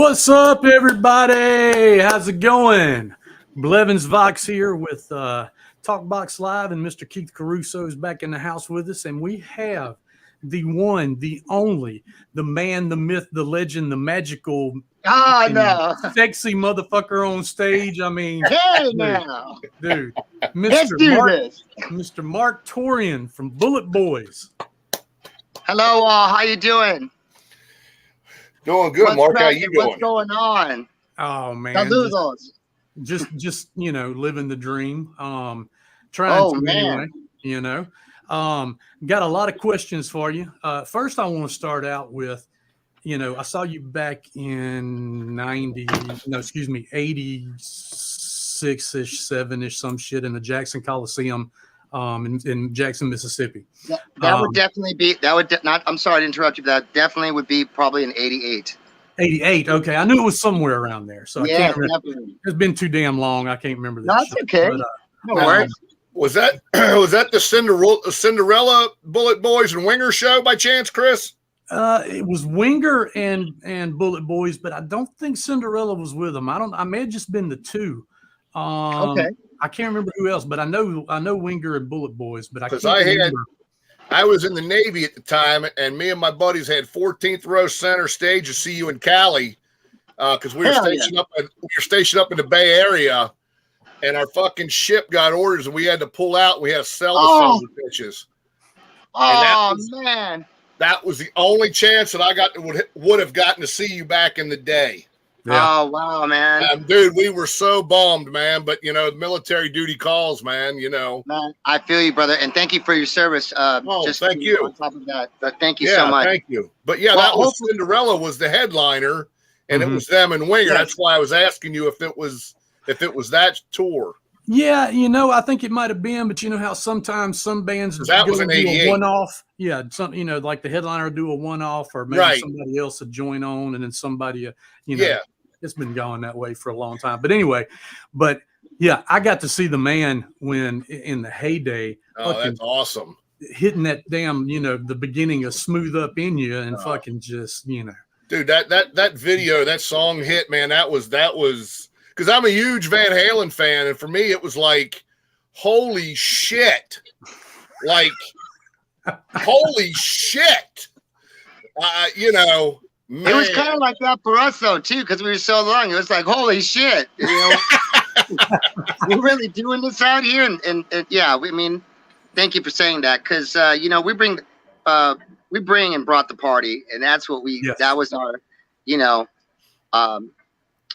What's up, everybody? How's it going? Blevins Vox here with Talkbox Live, and Mr. Keith Caruso is back in the house with us, and we have the one, the only, the man, the myth, the legend, the magical, no, sexy motherfucker on stage. I mean, hey now, dude, let's do this. Mr. Marq Torien from Bullet Boys. Hello, how you doing? Doing good, Mark. How you doing? What's going on? Oh man, saludos. Just living the dream. Trying to anyway. Got a lot of questions for you. First, I want to start out with, I saw you back in 86-ish, 7-ish, some shit in the Jackson Coliseum, in Jackson, Mississippi. That would definitely be. That would not. I'm sorry to interrupt you, but that definitely would be probably in 88. 88. Okay, I knew it was somewhere around there. So yeah, I can't remember. Definitely. It's been too damn long. I can't remember. That's okay. But, no worries. Was that the Cinderella Bullet Boys and Winger show by chance, Chris? It was Winger and Bullet Boys, but I don't think Cinderella was with them. I may have just been the two. Okay. I can't remember who else, but I know Winger and Bullet Boys, but I can't remember. I was in the Navy at the time, and me and my buddies had 14th row center stage to see you in Cali, because we were stationed up in the Bay Area, and our fucking ship got orders, and we had to pull out. And we had to sell the bitches. Oh man, that was the only chance that I would have gotten to see you back in the day. Yeah. Oh wow, man! Dude, we were so bummed, man. But military duty calls, man. Man, I feel you, brother, and thank you for your service. Thank you. On top of that, but thank you so much. Thank you. But that was Cinderella was the headliner, and it was them and Winger. Yes. That's why I was asking you if it was that tour. Yeah, I think it might have been, but you know how sometimes some bands was an 88. A one-off. Yeah, some like the headliner would do a one-off, or maybe somebody else would join on, and then somebody, it's been going that way for a long time. But anyway, I got to see the man when in the heyday. Oh, that's awesome! Hitting that damn, the beginning of Smooth Up in You, and fucking just, Dude, that video, that song hit, man. That was. Because I'm a huge Van Halen fan, and for me, it was like, holy shit. Like, holy shit. Man. It was kind of like that for us, though, too, because we were so long. It was like, holy shit. We're really doing this out here? And yeah, thank you for saying that, because, we bring and brought the party, and that's what that was our,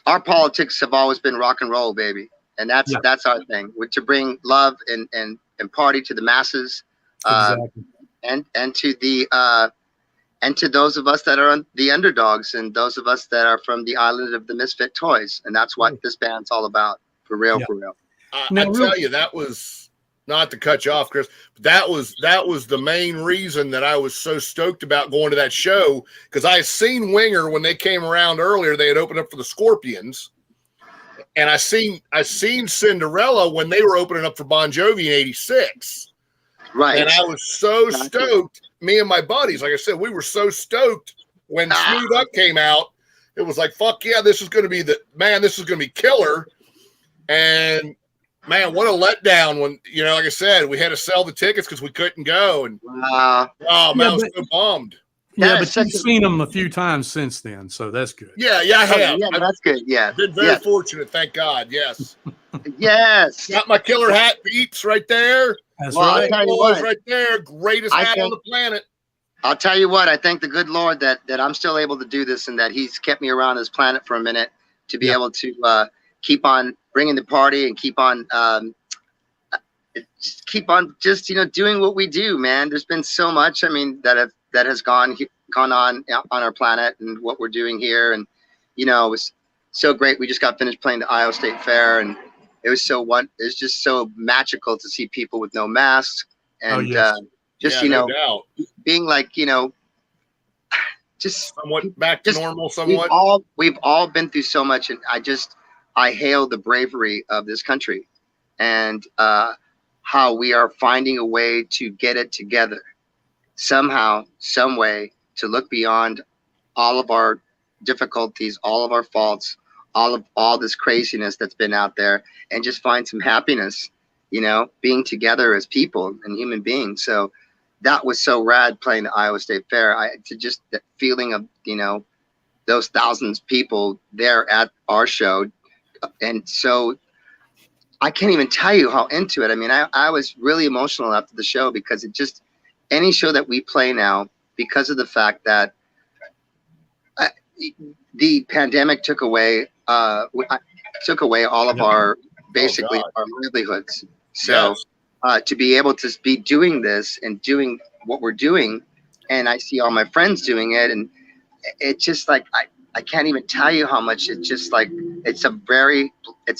our politics have always been rock and roll, baby, and that's our thing. To bring love and party to the masses, exactly. and to those of us that are the underdogs, and those of us that are from the island of the misfit toys, and that's what this band's all about, for real, for real. I tell you, that was not to cut you off, Chris. But that was the main reason that I was so stoked about going to that show, because I had seen Winger when they came around earlier. They had opened up for the Scorpions, and I seen Cinderella when they were opening up for Bon Jovi in '86. Right, and I was so stoked. Me and my buddies, like I said, we were so stoked when Smooth Up came out. It was like, fuck yeah, this is going to be killer. And man, what a letdown when, like I said, we had to sell the tickets because we couldn't go. And I was so bummed. Yeah, but you've seen them a few times since then, so that's good. Yeah, I have. Yeah, that's good. Yeah. Been very fortunate, thank God. Yes. Yes. Got my killer hat Beats right there. That's right. Right there. Greatest hat on the planet. I'll tell you what, I thank the good Lord that I'm still able to do this, and that He's kept me around this planet for a minute to be able to keep on bringing the party and keep on doing what we do, man. There's been so much, that has gone on our planet, and what we're doing here, and it was so great. We just got finished playing the Iowa State Fair, and it was just so magical to see people with no masks, and being like, just somewhat back to normal, somewhat. We've all been through so much, and I hail the bravery of this country, and how we are finding a way to get it together somehow, some way, to look beyond all of our difficulties, all of our faults, all this craziness that's been out there, and just find some happiness, you know, being together as people and human beings. So that was so rad playing the Iowa State Fair. To just the feeling of, you know, those thousands of people there at our show. And so I can't even tell you how into it. I mean, I was really emotional after the show, because it just, any show that we play now, because of the fact that the pandemic took away all of our, basically our livelihoods. So to be able to be doing this and doing what we're doing, and I see all my friends doing it, and it's just like, I can't even tell you how much it's just like, it's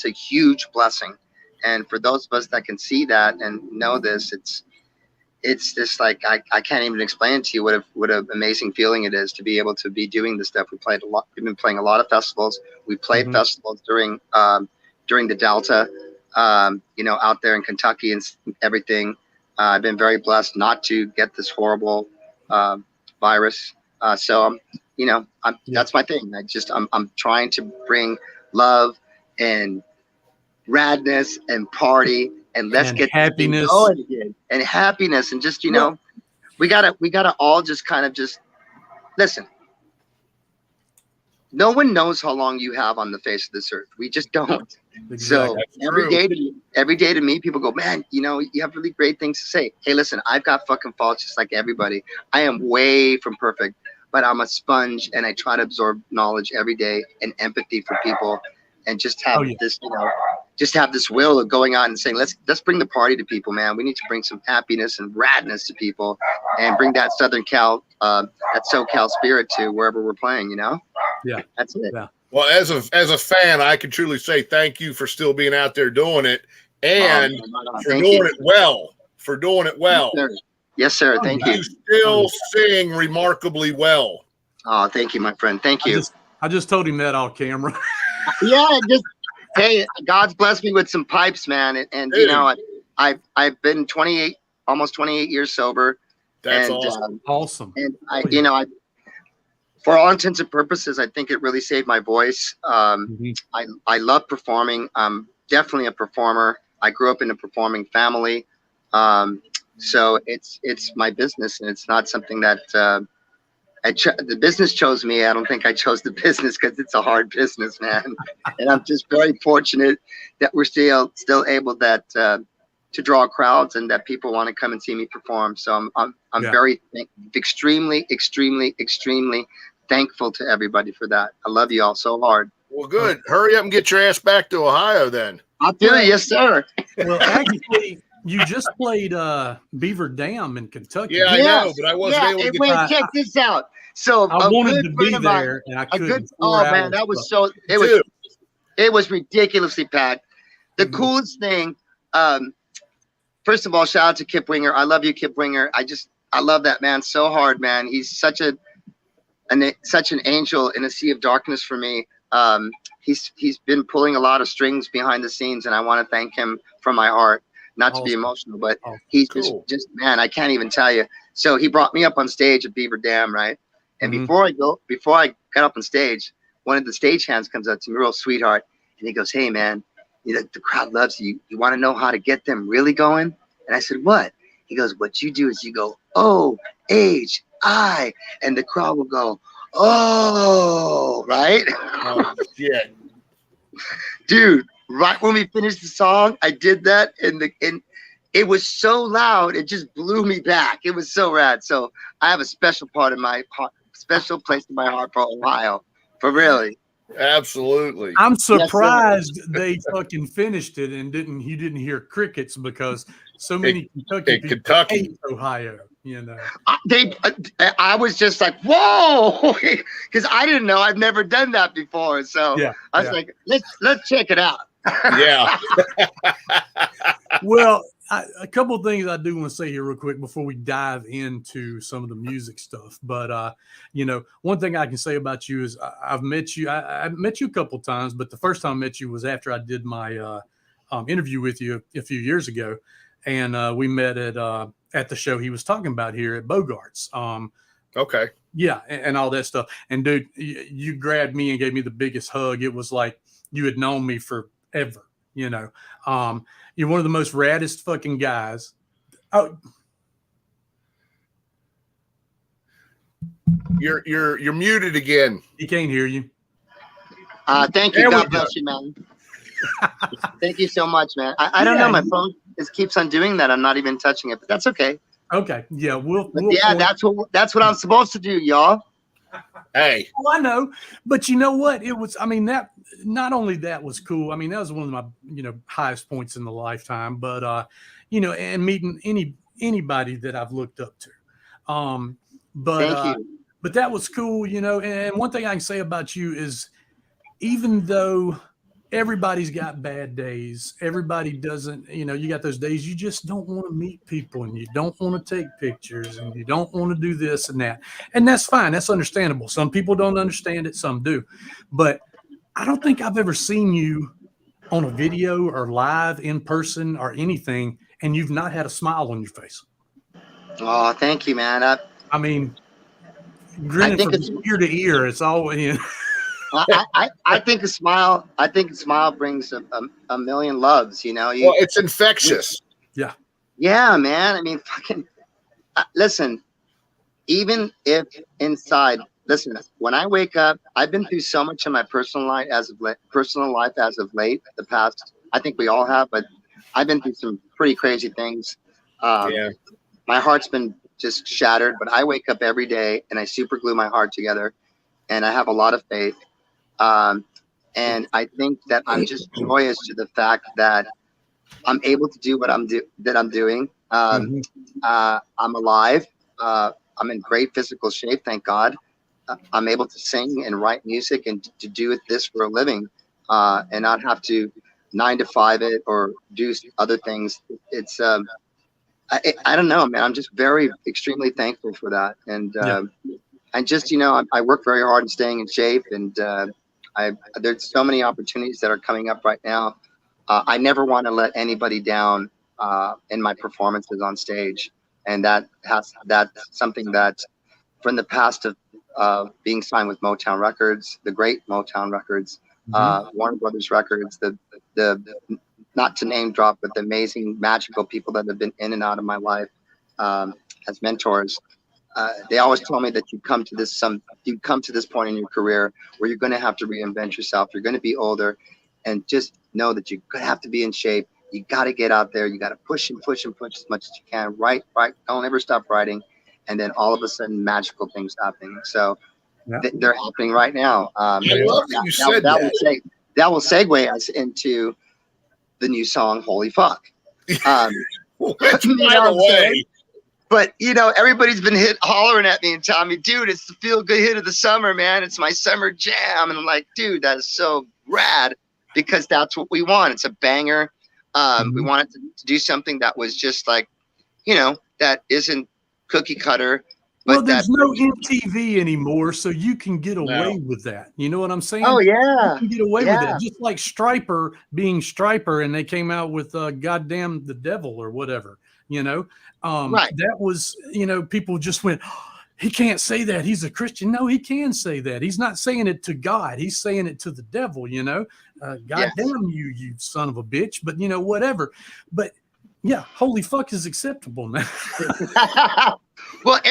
a huge blessing. And for those of us that can see that and know this, it's just like, I can't even explain to you what an amazing feeling it is to be able to be doing this stuff. We've been playing a lot of festivals. We played festivals during the Delta, you know, out there in Kentucky and everything. I've been very blessed not to get this horrible virus. So you know, that's my thing. I'm trying to bring love and radness and party, and let's get happiness going again, and happiness, and just, you know, we gotta all just kind of just listen. No one knows how long you have on the face of this earth. We just don't. Exactly. So every day to me, people go, man, you know, you have really great things to say. Hey, listen, I've got fucking faults just like everybody. I am way from perfect, but I'm a sponge, and I try to absorb knowledge every day and empathy for people, and just have this, you know, just have this will of going out and saying, let's bring the party to people, man. We need to bring some happiness and radness to people, and bring that Southern Cal, that SoCal spirit to wherever we're playing, you know? Yeah. That's it. Yeah. Well, as a fan, I can truly say thank you for still being out there doing it, and for doing it well. For doing it well. Yes, sir. Thank you. You still sing remarkably well. Oh, thank you, my friend. Thank you. I just told him that off camera. Yeah, hey, God's blessed me with some pipes, man, and you know, I've been almost 28 years sober. That's and, awesome. Awesome. And you know, for all intents and purposes, I think it really saved my voice. I love performing. I'm definitely a performer. I grew up in a performing family, so it's my business, and it's not something that the business chose me. I don't think I chose the business, because it's a hard business, man. And I'm just very fortunate that we're still able to draw crowds, and that people want to come and see me perform. So I'm very extremely thankful to everybody for that. I love you all so hard. Well, good. Hurry up and get your ass back to Ohio then. I'll do it. Yes, sir. Well, actually, you just played Beaver Dam in Kentucky. Yeah, I know, but I wasn't able to get check this out. So I wanted to be there, and I couldn't. Man, that was so. It was ridiculously packed. The coolest thing. First of all, shout out to Kip Winger. I love you, Kip Winger. I love that man so hard, man. He's such an angel in a sea of darkness for me. He's been pulling a lot of strings behind the scenes, and I want to thank him from my heart. Not to be emotional, but he's just man, I can't even tell you. So he brought me up on stage at Beaver Dam, right? And before I got up on stage, one of the stagehands comes up to me, real sweetheart, and he goes, "Hey, man, the crowd loves you. You want to know how to get them really going?" And I said, "What?" He goes, "What you do is you go, O-H-I, and the crowd will go, oh, right?" Oh, shit. Dude, right when we finished the song, I did that, and it was so loud, it just blew me back. It was so rad. So I have a special part in my heart, special place in my heart for Ohio, for really. Absolutely. I'm surprised they fucking finished it and you didn't hear crickets, because so many people hate Ohio, you know. I was just like, whoa, because I didn't know. I've never done that before. So I was like, let's check it out. Yeah. Well, a couple of things I do want to say here real quick before we dive into some of the music stuff. But, you know, one thing I can say about you is I've met you. I met you a couple of times, but the first time I met you was after I did my interview with you a few years ago. And we met at the show he was talking about here at Bogart's. Okay. Yeah, and all that stuff. And dude, you grabbed me and gave me the biggest hug. It was like you had known me forever. You know, you're one of the most raddest fucking guys. Oh, You're muted again. he can't hear you. Thank you. There we God bless you, man. Thank you so much, man. I don't know. My phone just keeps on doing that. I'm not even touching it, but that's okay. Okay. Yeah. We'll Yeah, that's what I'm supposed to do, y'all. Hey. Oh, I know. But you know what? It was, I mean, that not only that was cool. I mean, that was one of my, highest points in the lifetime, but, and meeting anybody that I've looked up to. Thank you. But that was cool, and one thing I can say about you is even though everybody's got bad days, everybody doesn't, you got those days you just don't want to meet people and you don't want to take pictures and you don't want to do this and that. And that's fine. That's understandable. Some people don't understand it. Some do. But I don't think I've ever seen you on a video or live in person or anything and you've not had a smile on your face. Oh, thank you, man. I mean, grinning from ear to ear. It's always. I think a smile. I think a smile brings a million loves. Well, it's infectious. Yeah. Yeah, man. I mean, fucking. Listen, even if inside. Listen, when I wake up, I've been through so much in my personal life as of late. The past, I think we all have, but I've been through some pretty crazy things. Yeah. My heart's been just shattered, but I wake up every day and I super glue my heart together, and I have a lot of faith. And I think that I'm just joyous to the fact that I'm able to do what I'm doing. I'm alive. I'm in great physical shape, thank God. I'm able to sing and write music and to do this for a living, and not have to 9 to 5 it or do other things. It's I don't know, man. I'm just extremely thankful for that. And and just I work very hard in staying in shape, and there's so many opportunities that are coming up right now. I never want to let anybody down in my performances on stage, and that's something that from the past of being signed with Motown Records, the great Motown Records, Warner Brothers Records, the not to name drop, but the amazing, magical people that have been in and out of my life as mentors. They always told me that you come to this point in your career where you're going to have to reinvent yourself. You're going to be older, and just know that you're going to have to be in shape. You got to get out there. You got to push and push and push as much as you can. Write. Don't ever stop writing. And then all of a sudden, magical things happening. So they're happening right now. I love that you said that. That will segue us into the new song, Holy Fuck. By the way. But everybody's been hollering at me and telling me, dude, it's the feel good hit of the summer, man. It's my summer jam. And I'm like, dude, that is so rad, because that's what we want. It's a banger. We wanted to do something that was just like, that isn't cookie cutter. Well, there's no MTV anymore, so you can get away with that. You know what I'm saying? Oh, yeah. You can get away with that. Just like Stryper being Stryper, and they came out with Goddamn the Devil or whatever, Right. That was, people just went, oh, he can't say that. He's a Christian. No, he can say that. He's not saying it to God. He's saying it to the devil, Goddamn you son of a bitch. But, whatever. But, yeah, holy fuck is acceptable, man. Well,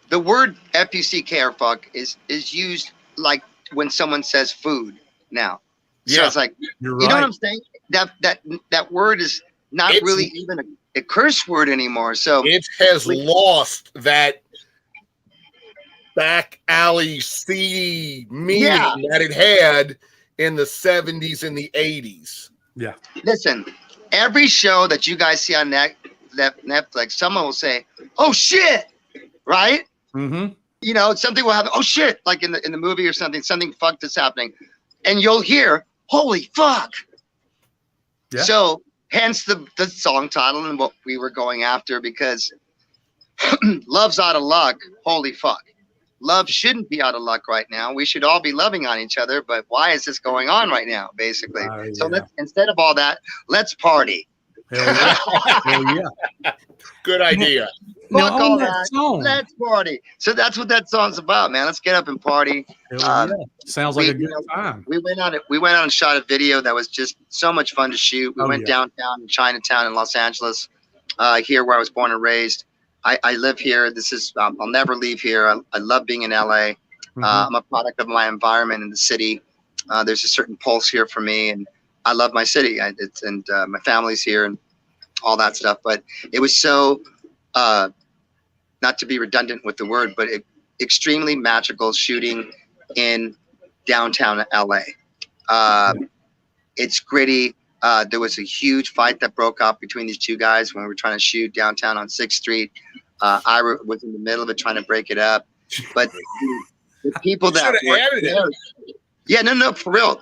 the word F-U-C-K or fuck is used like when someone says food now. So it's like, you're right. You know what I'm saying? That word is not really even a curse word anymore. So it has lost that back alley seedy meaning that it had in the 70s and the 80s. Yeah. Listen, every show that you guys see on Netflix, someone will say, "Oh shit," right? Mm-hmm. Something will happen. Oh shit! Like in the movie or something fucked is happening, and you'll hear "Holy fuck." Yeah. So hence the song title and what we were going after, because love's out of luck. Holy fuck. Love shouldn't be out of luck right now. We should all be loving on each other, but why is this going on right now, basically? So instead of all that, let's party. Hell yeah. Good idea. Now, Fuck on all that that. song, Let's party. So that's what that song's about, man. Let's get up and party. hell yeah. Sounds like a good time. We went out and shot a video that was just so much fun to shoot. We went downtown in Chinatown in Los Angeles, here where I was born and raised. I live here. This is I'll never leave here. I love being in LA. I'm a product of my environment in the city. There's a certain pulse here for me, and I love my city. My family's here and all that stuff. But it was so, not to be redundant with the word, but extremely magical shooting in downtown LA. It's gritty. There was a huge fight that broke out between these two guys when we were trying to shoot downtown on 6th Street. I was in the middle of it trying to break it up. But the people that were there, yeah, no, for real.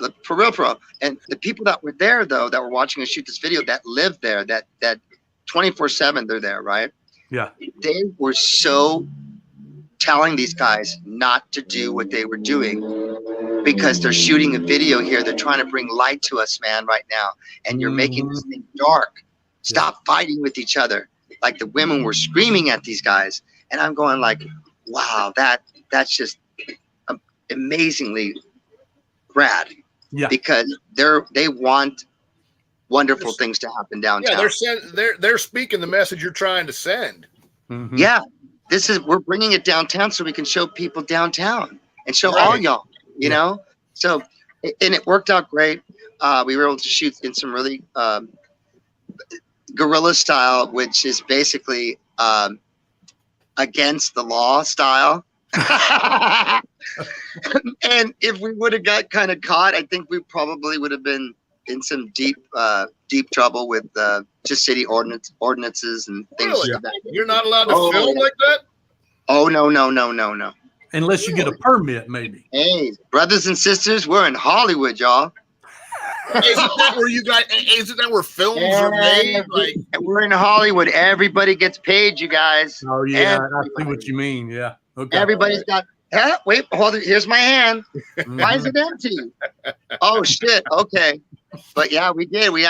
And the people that were there, though, that were watching us shoot this video, that lived there, that 24/7, they're there, right? Yeah. They were so telling these guys not to do what they were doing because they're shooting a video here. They're trying to bring light to us, man, right now. And you're making this thing dark. Stop fighting with each other. Like the women were screaming at these guys. And I'm going like, wow, that's just amazingly rad. Yeah. Because they want wonderful things to happen downtown. Yeah, they're speaking the message you're trying to send. Mm-hmm. Yeah. We're bringing it downtown so we can show people downtown and show all y'all, you know? So, and it worked out great. We were able to shoot in some really guerrilla style, which is basically against the law style. And if we would have got kind of caught, I think we probably would have been in some deep trouble with just city ordinances and things like that. You're not allowed to film like that? Oh, no. Unless you get a permit, maybe. Hey, brothers and sisters, we're in Hollywood, y'all. Isn't that where films are made? Like, we're in Hollywood. Everybody gets paid, you guys. Oh, yeah, I see what you mean. Yeah. Okay. Everybody's got, wait, hold it. Here's my hand. Why is it empty? Oh, shit. Okay. But yeah, we did. We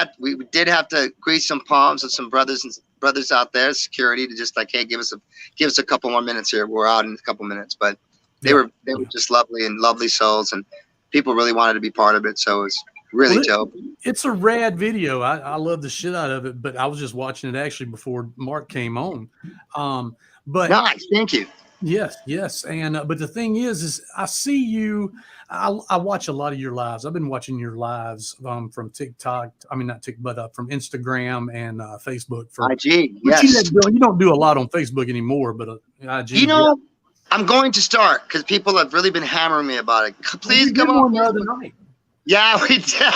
did have to grease some palms of some brothers out there, security, to just like, hey, give us a couple more minutes here. We're out in a couple minutes. But they were just lovely souls, and people really wanted to be part of it. So it was really dope. It's a rad video. I love the shit out of it. But I was just watching it actually before Mark came on. But nice, thank you. Yes, and but the thing is I see you. I watch a lot of your lives. I've been watching your lives from TikTok. I mean, not TikTok, but from Instagram and Facebook. For IG, yes. You don't do a lot on Facebook anymore, but IG. You know, I'm going to start because people have really been hammering me about it. Please come on. The other night. Yeah, we did.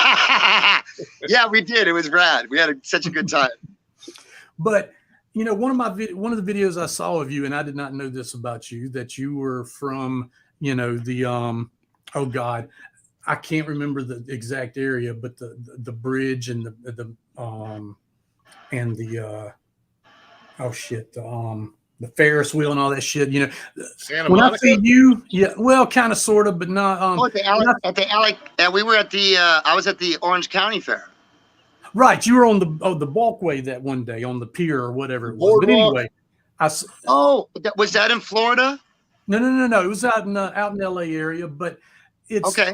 Yeah, we did. It was rad. We had such a good time. But you know, one of the videos I saw of you, and I did not know this about you, that you were from, you know, the oh God, I can't remember the exact area, but the bridge and the Ferris wheel and all that shit. You know, Santa when Monica? I see you, yeah, well, kind of, sort of, but not. We were at the. I was at the Orange County Fair. Right, you were on the walkway that one day on the pier or whatever it was. But anyway, was that in Florida? No. It was out in LA area, but it's okay.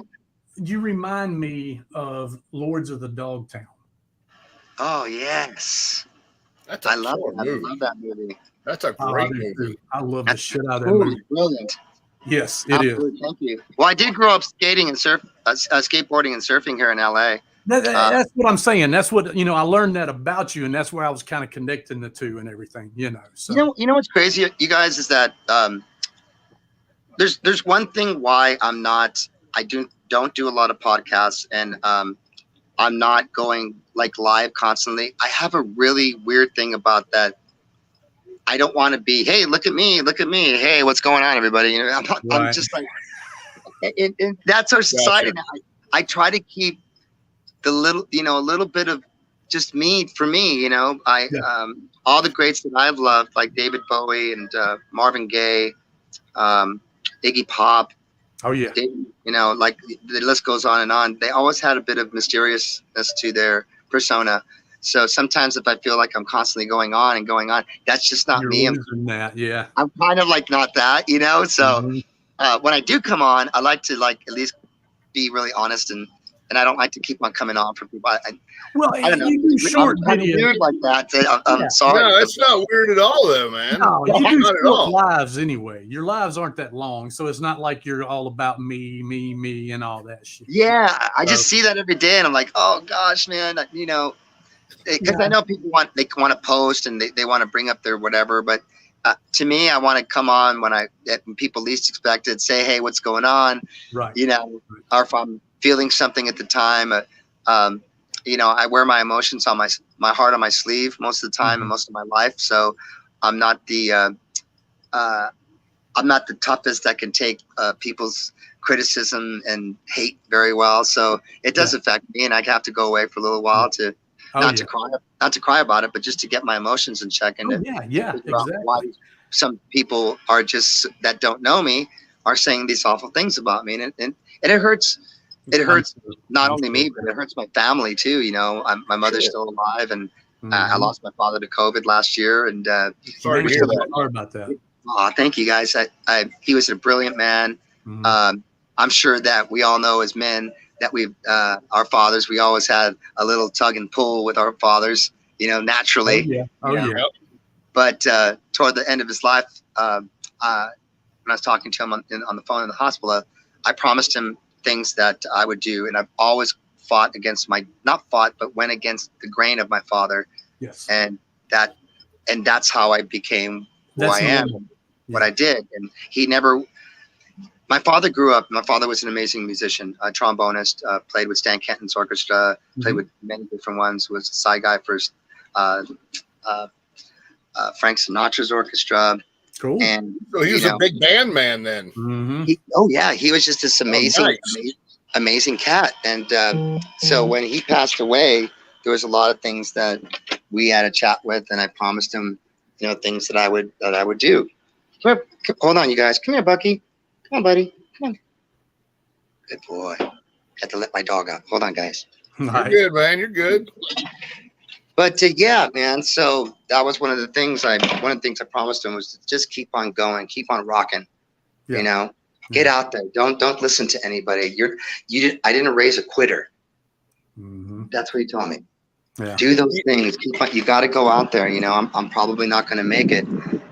You remind me of Lords of the Dogtown. Oh yes, I love that movie. That's a great movie. I love the shit out of that movie. Brilliant. Yes, it is. Thank you. Well, I did grow up skating and skateboarding and surfing here in LA. That's what I'm saying. That's what, you know, I learned that about you, and that's where I was kind of connecting the two and everything, you know. So you know what's crazy, you guys, is that there's one thing why I don't do a lot of podcasts, and I'm not going like live constantly. I have a really weird thing about that. I don't want to be, hey, look at me, hey, what's going on, everybody? You know, I'm just like, and that's our society now. I try to keep a little bit of just me for me, you know. All the greats that I've loved, like David Bowie and Marvin Gaye, Iggy Pop. Oh yeah. You know, like the list goes on and on. They always had a bit of mysteriousness to their persona. So sometimes if I feel like I'm constantly going on and going on, that's just not You're me. losing that, yeah. I'm kind of like not that, you know. So Mhm. when I do come on, I like to like at least be really honest, and I don't like to keep on coming on for people. Well, I don't know. you do short I'm kind of videos. weird like that. I'm Yeah. sorry. No, it's not weird at all, though, man. No, you do Not at short all. lives anyway. Your lives aren't that long, so it's not like you're all about me, and all that shit. Yeah, I just see that every day, and I'm like, oh gosh, man, you know, because I know people want to post and they want to bring up their whatever, but to me, I want to come on when people least expect it, say, hey, what's going on, Right. you know, or if I'm feeling something at the time, you know, I wear my emotions on my heart on my sleeve most of the time and most of my life, so I'm not the toughest that can take people's criticism and hate very well. So it does affect me, and I have to go away for a little while to not to cry about it, but just to get my emotions in check and exactly. why some people are just that don't know me are saying these awful things about me, and it hurts. It hurts not only me, but it hurts my family too. You know, my mother's still alive, and I lost my father to COVID last year, and Sorry to hear that. Sorry about that. Oh, thank you guys. He was a brilliant man. I'm sure that we all know as men that our fathers, we always had a little tug and pull with our fathers, you know, naturally. Oh yeah. But toward the end of his life, when I was talking to him on the phone in the hospital, I promised him things that I would do. And I've always went against the grain of my father. Yes. And that's how I became who I am. What I did. And my father grew up, my father was an amazing musician, a trombonist, played with Stan Kenton's orchestra, played with many different ones, was a side guy for Frank Sinatra's orchestra. Cool. And so he was a big band man then. He was just this amazing cat. And so when he passed away, there was a lot of things that we had a chat with, and I promised him, you know, things that I would do. Come here, hold on, you guys. Come here, Bucky. Come on, buddy. Come on. Good boy. Had to let my dog out. Hold on, guys. You're good, man. You're good. But yeah, man. So that was one of the things I promised him was to just keep on going, keep on rocking. Yeah. You know, get out there. Don't listen to anybody. I didn't raise a quitter. That's what he told me. Yeah. Do those things. You got to go out there. You know, I'm probably not going to make it,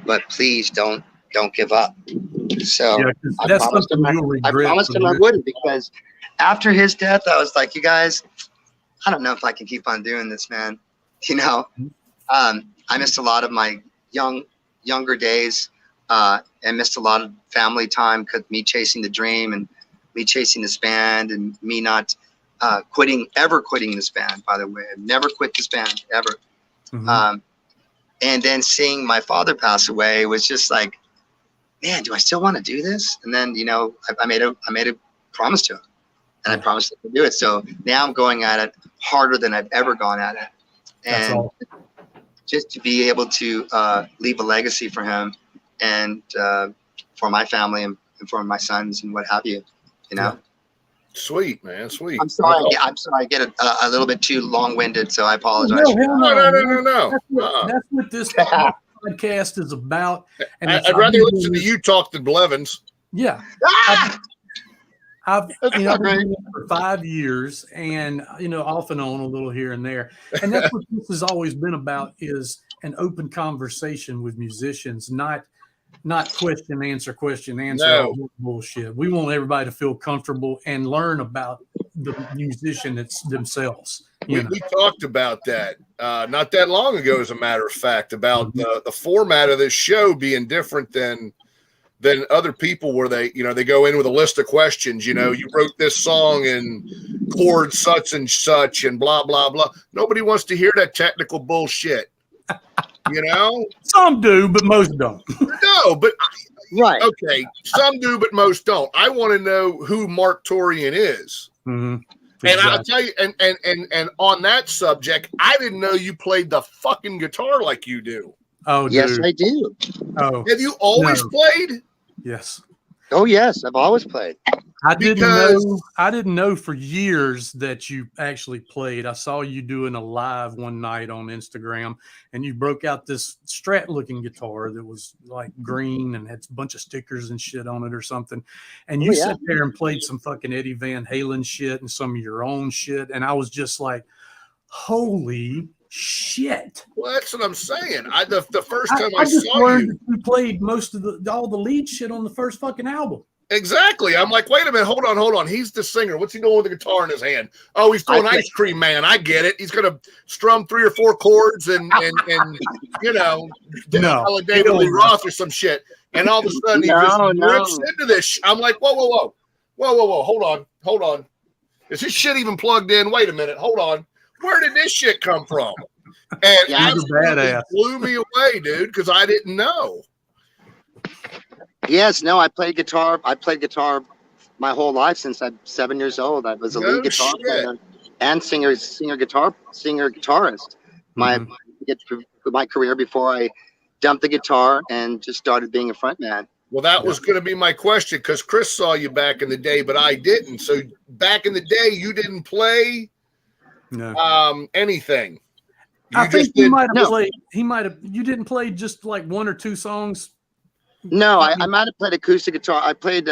but please don't give up. So I promised him I wouldn't, because after his death, I was like, you guys, I don't know if I can keep on doing this, man. You know, I missed a lot of my younger days, and missed a lot of family time because me chasing the dream and me chasing this band and me not quitting this band. By the way, I've never quit this band ever. And then seeing my father pass away was just like, man, do I still want to do this? And then, you know, I made a promise to him, and I promised to do it. So now I'm going at it harder than I've ever gone at it. And just to be able to leave a legacy for him and for my family and for my sons and what have you, you know. Sweet, man. Sweet. I'm sorry. I get a little bit too long-winded, so I apologize. No. That's what this podcast is about. And I'd rather listen to you talk than Blevins. Yeah. I've been doing it for 5 years, and off and on a little here and there. And that's what this has always been about, is an open conversation with musicians, not question answer. No. Bullshit. We want everybody to feel comfortable and learn about the musician themselves. We talked about that not that long ago, as a matter of fact, about the format of this show being different than other people, where they go in with a list of questions. You wrote this song in chord such and such and blah, blah, blah. Nobody wants to hear that technical bullshit. Some do, but most don't. No, but right. Okay. Some do, but most don't. I want to know who Marq Torien is. Exactly. And I'll tell you, and on that subject, I didn't know you played the fucking guitar like you do. Oh, dude. Yes, I do. Oh, have you always played? Yes. Oh yes, I've always played. I Because- didn't know for years that you actually played. I saw you doing a live one night on Instagram, and you broke out this Strat looking guitar that was like green and had a bunch of stickers and shit on it or something. And you sat there and played some fucking Eddie Van Halen shit and some of your own shit. And I was just like, holy shit. Well, that's what I'm saying. The first time I just saw learned you, that you played most of all the lead shit on the first fucking album. exactly. I'm like, wait a minute, hold on. He's the singer. What's he doing with the guitar in his hand? Oh, he's doing Ice Cream Man. I get it. He's gonna strum 3 or 4 chords and you know, like David Lee Roth or some shit. And all of a sudden he just rips into this. I'm like, whoa, hold on. Is this shit even plugged in? Wait a minute, hold on. Where did this shit come from? And it blew me away, dude, because I didn't know. Yes, no, I played guitar. I played guitar my whole life since I'm 7 years old. I was a lead guitar player and guitarist. My career before I dumped the guitar and just started being a front man. Well, that was going to be my question, because Chris saw you back in the day, but I didn't. So back in the day, you didn't play anything. I think you might have played. You didn't play just like 1 or 2 songs. No, I might have played acoustic guitar. I played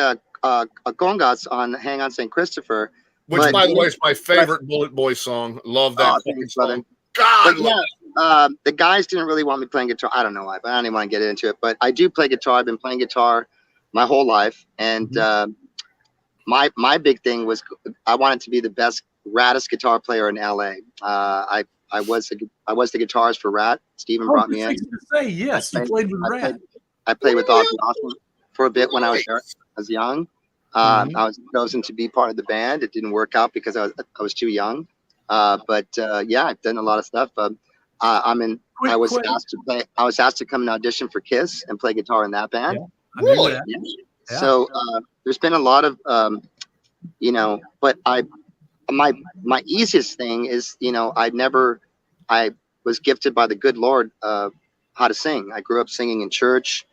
congas on "Hang On St. Christopher," which, by the way, is my favorite Bullet Boy song. Love that song. God, the guys didn't really want me playing guitar. I don't know why, but I don't even want to get into it. But I do play guitar. I've been playing guitar my whole life, and my big thing was I wanted to be the best, raddest guitar player in LA. I was the guitarist for Rat. Steven brought me in. Yes, you played with Rat. I played with Ozzy Osbourne for a bit when I was young. I was chosen to be part of the band. It didn't work out because I was too young. But I've done a lot of stuff. I was asked to come and audition for Kiss and play guitar in that band. Yeah, really? Yeah. So there's been a lot of but my easiest thing is, I was gifted by the good Lord how to sing. I grew up singing in church.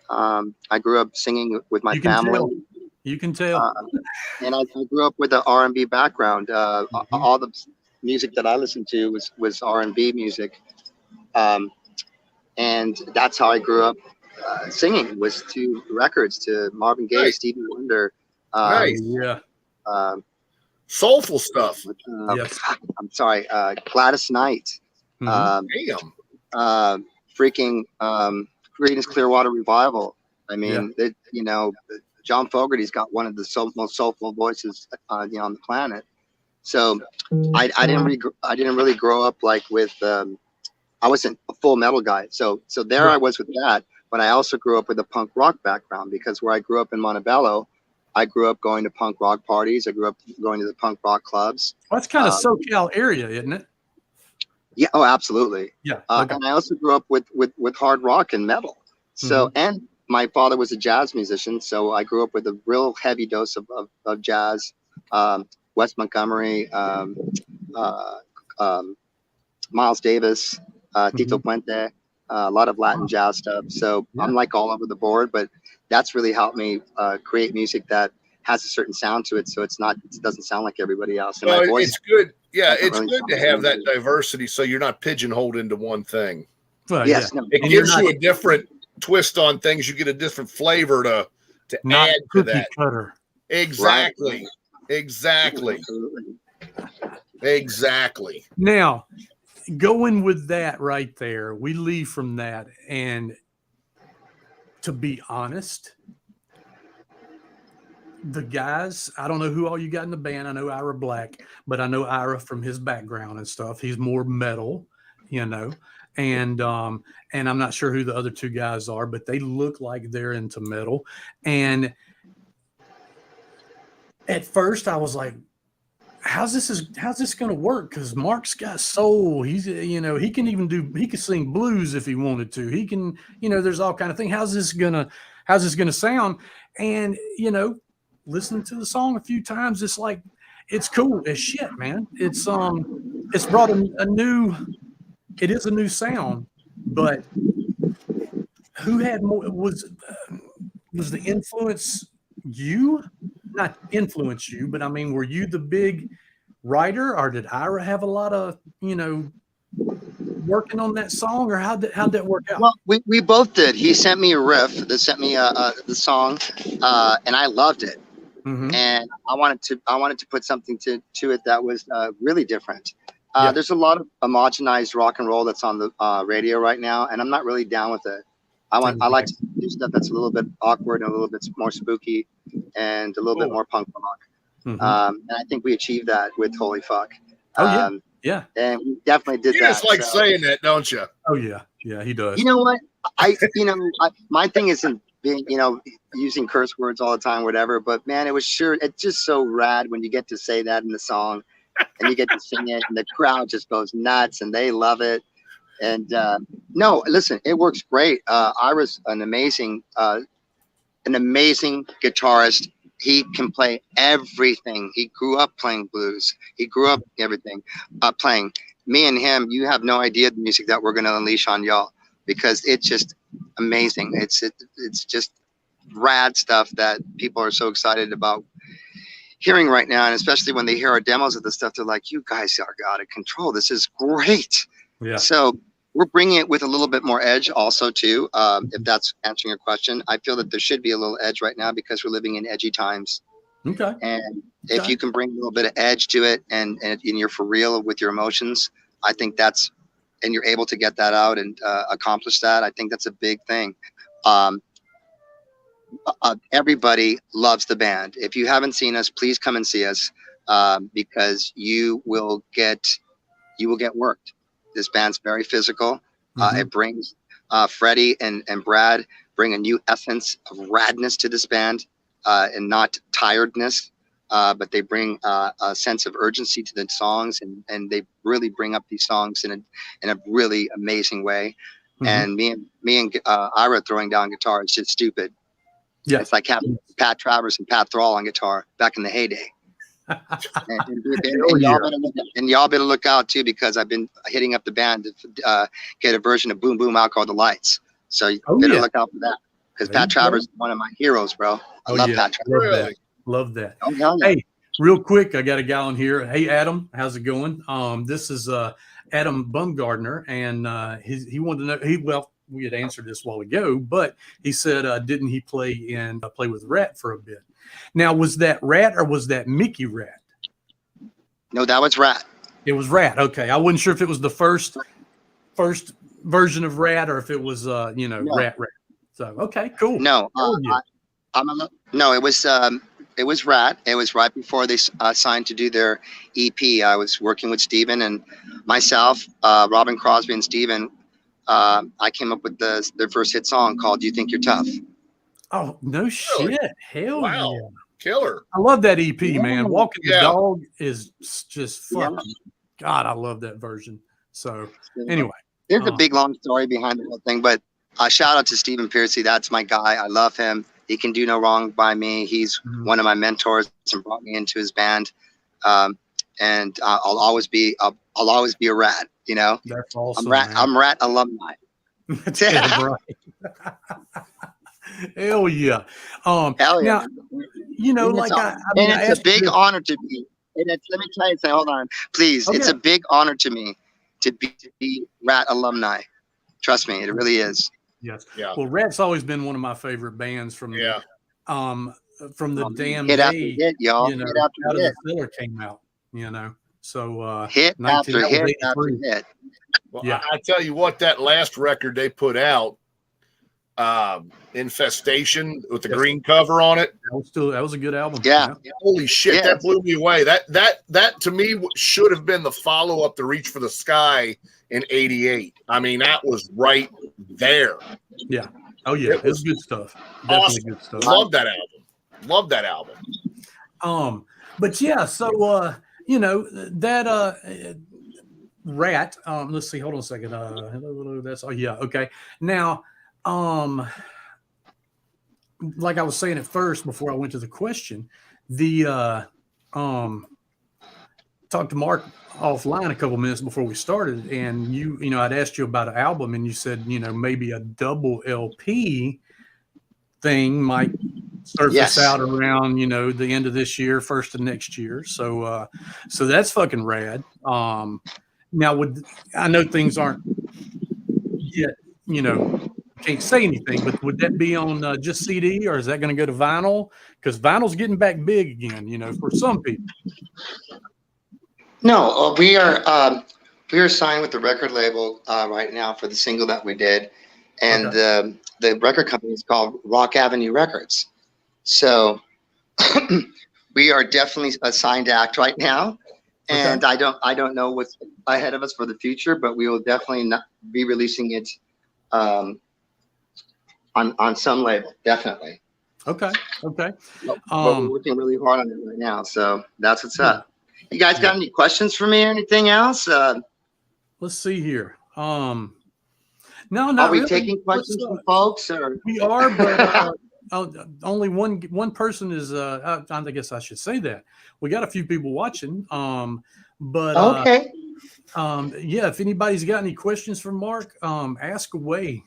I grew up singing with my family. You can tell. And I grew up with an R&B background. All the music that I listened to was R&B music. And that's how I grew up singing, was to records, to Marvin Gaye, Stevie Wonder. Soulful stuff. Yes. I'm sorry, Gladys Knight. Freaking Creedence Clearwater Revival. I mean, John Fogerty's got one of the most soulful voices on the planet. So I didn't really grow up like with I wasn't a full metal guy. So there I was with that, but I also grew up with a punk rock background, because where I grew up in Montebello, I grew up going to punk rock parties. I grew up going to the punk rock clubs. Well, that's kind of SoCal area, isn't it? Yeah. Oh, absolutely. Yeah. And I also grew up with hard rock and metal. So, and my father was a jazz musician. So I grew up with a real heavy dose of jazz, Wes Montgomery, Miles Davis, Tito Puente, a lot of Latin jazz stuff. So I'm like all over the board, but that's really helped me create music that has a certain sound to it. So it doesn't sound like everybody else. And my voice, it's good. Yeah, it's good to have that diversity, so you're not pigeonholed into one thing. Well, it gives you a different twist on things. You get a different flavor to add to that. Cutter. Exactly. Right. Exactly. Now, going with that right there, we leave from that, and to be honest, the guys, I don't know who all you got in the band. I know Ira Black, but I know Ira from his background and stuff. He's more metal, and I'm not sure who the other 2 guys are, but they look like they're into metal. And at first I was like, how's this going to work? Because Mark's got soul. He's, he can sing blues if he wanted to. He can, there's all kind of things. How's this gonna sound? And, listening to the song a few times, it's like, it's cool as shit, man. It's brought it is a new sound, but who had more, was the influence you not influence you, but I mean, were you the big writer, or did Ira have a lot of, working on that song, or how'd that work out? Well, we both did. He sent me a riff that sent me the song, and I loved it. Mm-hmm. And I wanted to put something to it that was really different. There's a lot of homogenized rock and roll that's on the radio right now, and I'm not really down with it. I like to do stuff that's a little bit awkward and a little bit more spooky and a little bit more punk rock. Mm-hmm. And I think we achieved that with Holy Fuck. Yeah. And we definitely did You that. just like saying that, don't you? Oh yeah, he does. You know what? My thing isn't being, using curse words all the time, whatever. But man, it's just so rad when you get to say that in the song, and you get to sing it, and the crowd just goes nuts, and they love it. And no, listen, it works great. Ira's an amazing guitarist. He can play everything. He grew up playing blues. He grew up everything playing. Me and him, you have no idea the music that we're going to unleash on y'all, because it's just amazing. It's just rad stuff that people are so excited about hearing right now, and especially when they hear our demos of the stuff, they're like, "You guys are out of control. This is great." Yeah. So we're bringing it with a little bit more edge also too. If that's answering your question, I feel that there should be a little edge right now because we're living in edgy times. Okay. And if you can bring a little bit of edge to it, and you're for real with your emotions, I think and you're able to get that out and accomplish that, I think that's a big thing. Everybody loves the band. If you haven't seen us, please come and see us, because you will get worked. This band's very physical. It brings Freddie and Brad bring a new essence of radness to this band, and not tiredness, but they bring a sense of urgency to the songs, and they really bring up these songs in a really amazing way. And me and Ira throwing down guitar is just stupid. Yeah, it's like having Pat Travers and Pat Thrall on guitar back in the heyday. and y'all better look out too, because I've been hitting up the band to get a version of Boom Boom out called The Lights. So you better look out for that, because Pat Travers is one of my heroes, bro. I love Pat Travers. Love that. Oh, yeah. Hey, real quick, I got a guy on here. Hey, Adam, how's it going? This is Adam Bumgardner, and he wanted to know. We had answered this a while ago, but he said, didn't he play with Rat for a bit? Now, was that Rat or was that Mickey Rat? No, that was Rat. It was Rat. Okay, I wasn't sure if it was the first version of Rat, or if it was Rat. So okay, cool. No, it was Rat. It was right before they signed to do their EP. I was working with Steven and myself, Robin Crosby and Steven. I came up with their first hit song called "Do You Think You're Tough." Oh, no shit. Hell yeah. Killer. I love that EP, man. Walking the Dog is just fucking, God, I love that version. So anyway. There's a big, long story behind the whole thing, but shout out to Stephen Piercy. That's my guy. I love him. He can do no wrong by me. He's one of my mentors and brought me into his band. And I'll always be a Rat, That's awesome. I'm Rat alumni. Damn right. Hell yeah. Hell yeah. Now, it's a big honor to be. And let me tell you something. Hold on, please. Okay. It's a big honor to me to be Rat alumni. Trust me, it really is. Yes. Yeah. Well, Rat's always been one of my favorite bands from the damn hit day. After hit, y'all. Hit after out of hit. the filler came out. So hit after hit after hit. Well, yeah. I tell you what, that last record they put out, Infestation, with the green cover on it. That was a good album. Yeah. Holy shit, that blew me away. That to me should have been the follow-up to Reach for the Sky in '88. I mean, that was right there. Yeah. Oh yeah, it was good stuff. Awesome. Good stuff. Love that album. But yeah, so that Rat, let's see, hold on a second. Hello, that's okay. Now, like I was saying at first before I went to the question, the talked to Mark offline a couple minutes before we started, and I'd asked you about an album, and you said maybe a double LP thing might surface Yes. out around, the end of this year, first of next year. So that's fucking rad. Now I know things aren't yet, can't say anything, but would that be on just CD, or is that going to go to vinyl? Because vinyl's getting back big again, for some people. No, we are signed with the record label right now for the single that we did, and Okay. the record company is called Rock Avenue Records. So we are definitely a signed act right now, and I don't know what's ahead of us for the future, but we will definitely not be releasing it on some label, definitely. Okay. But we're working really hard on it right now, so that's what's up. You guys got any questions for me or anything else? Let's see here. No, not are we really. taking questions from folks, or we are, but only one person is. I guess I should say that we got a few people watching. But okay. Yeah, if anybody's got any questions for Marq, ask away.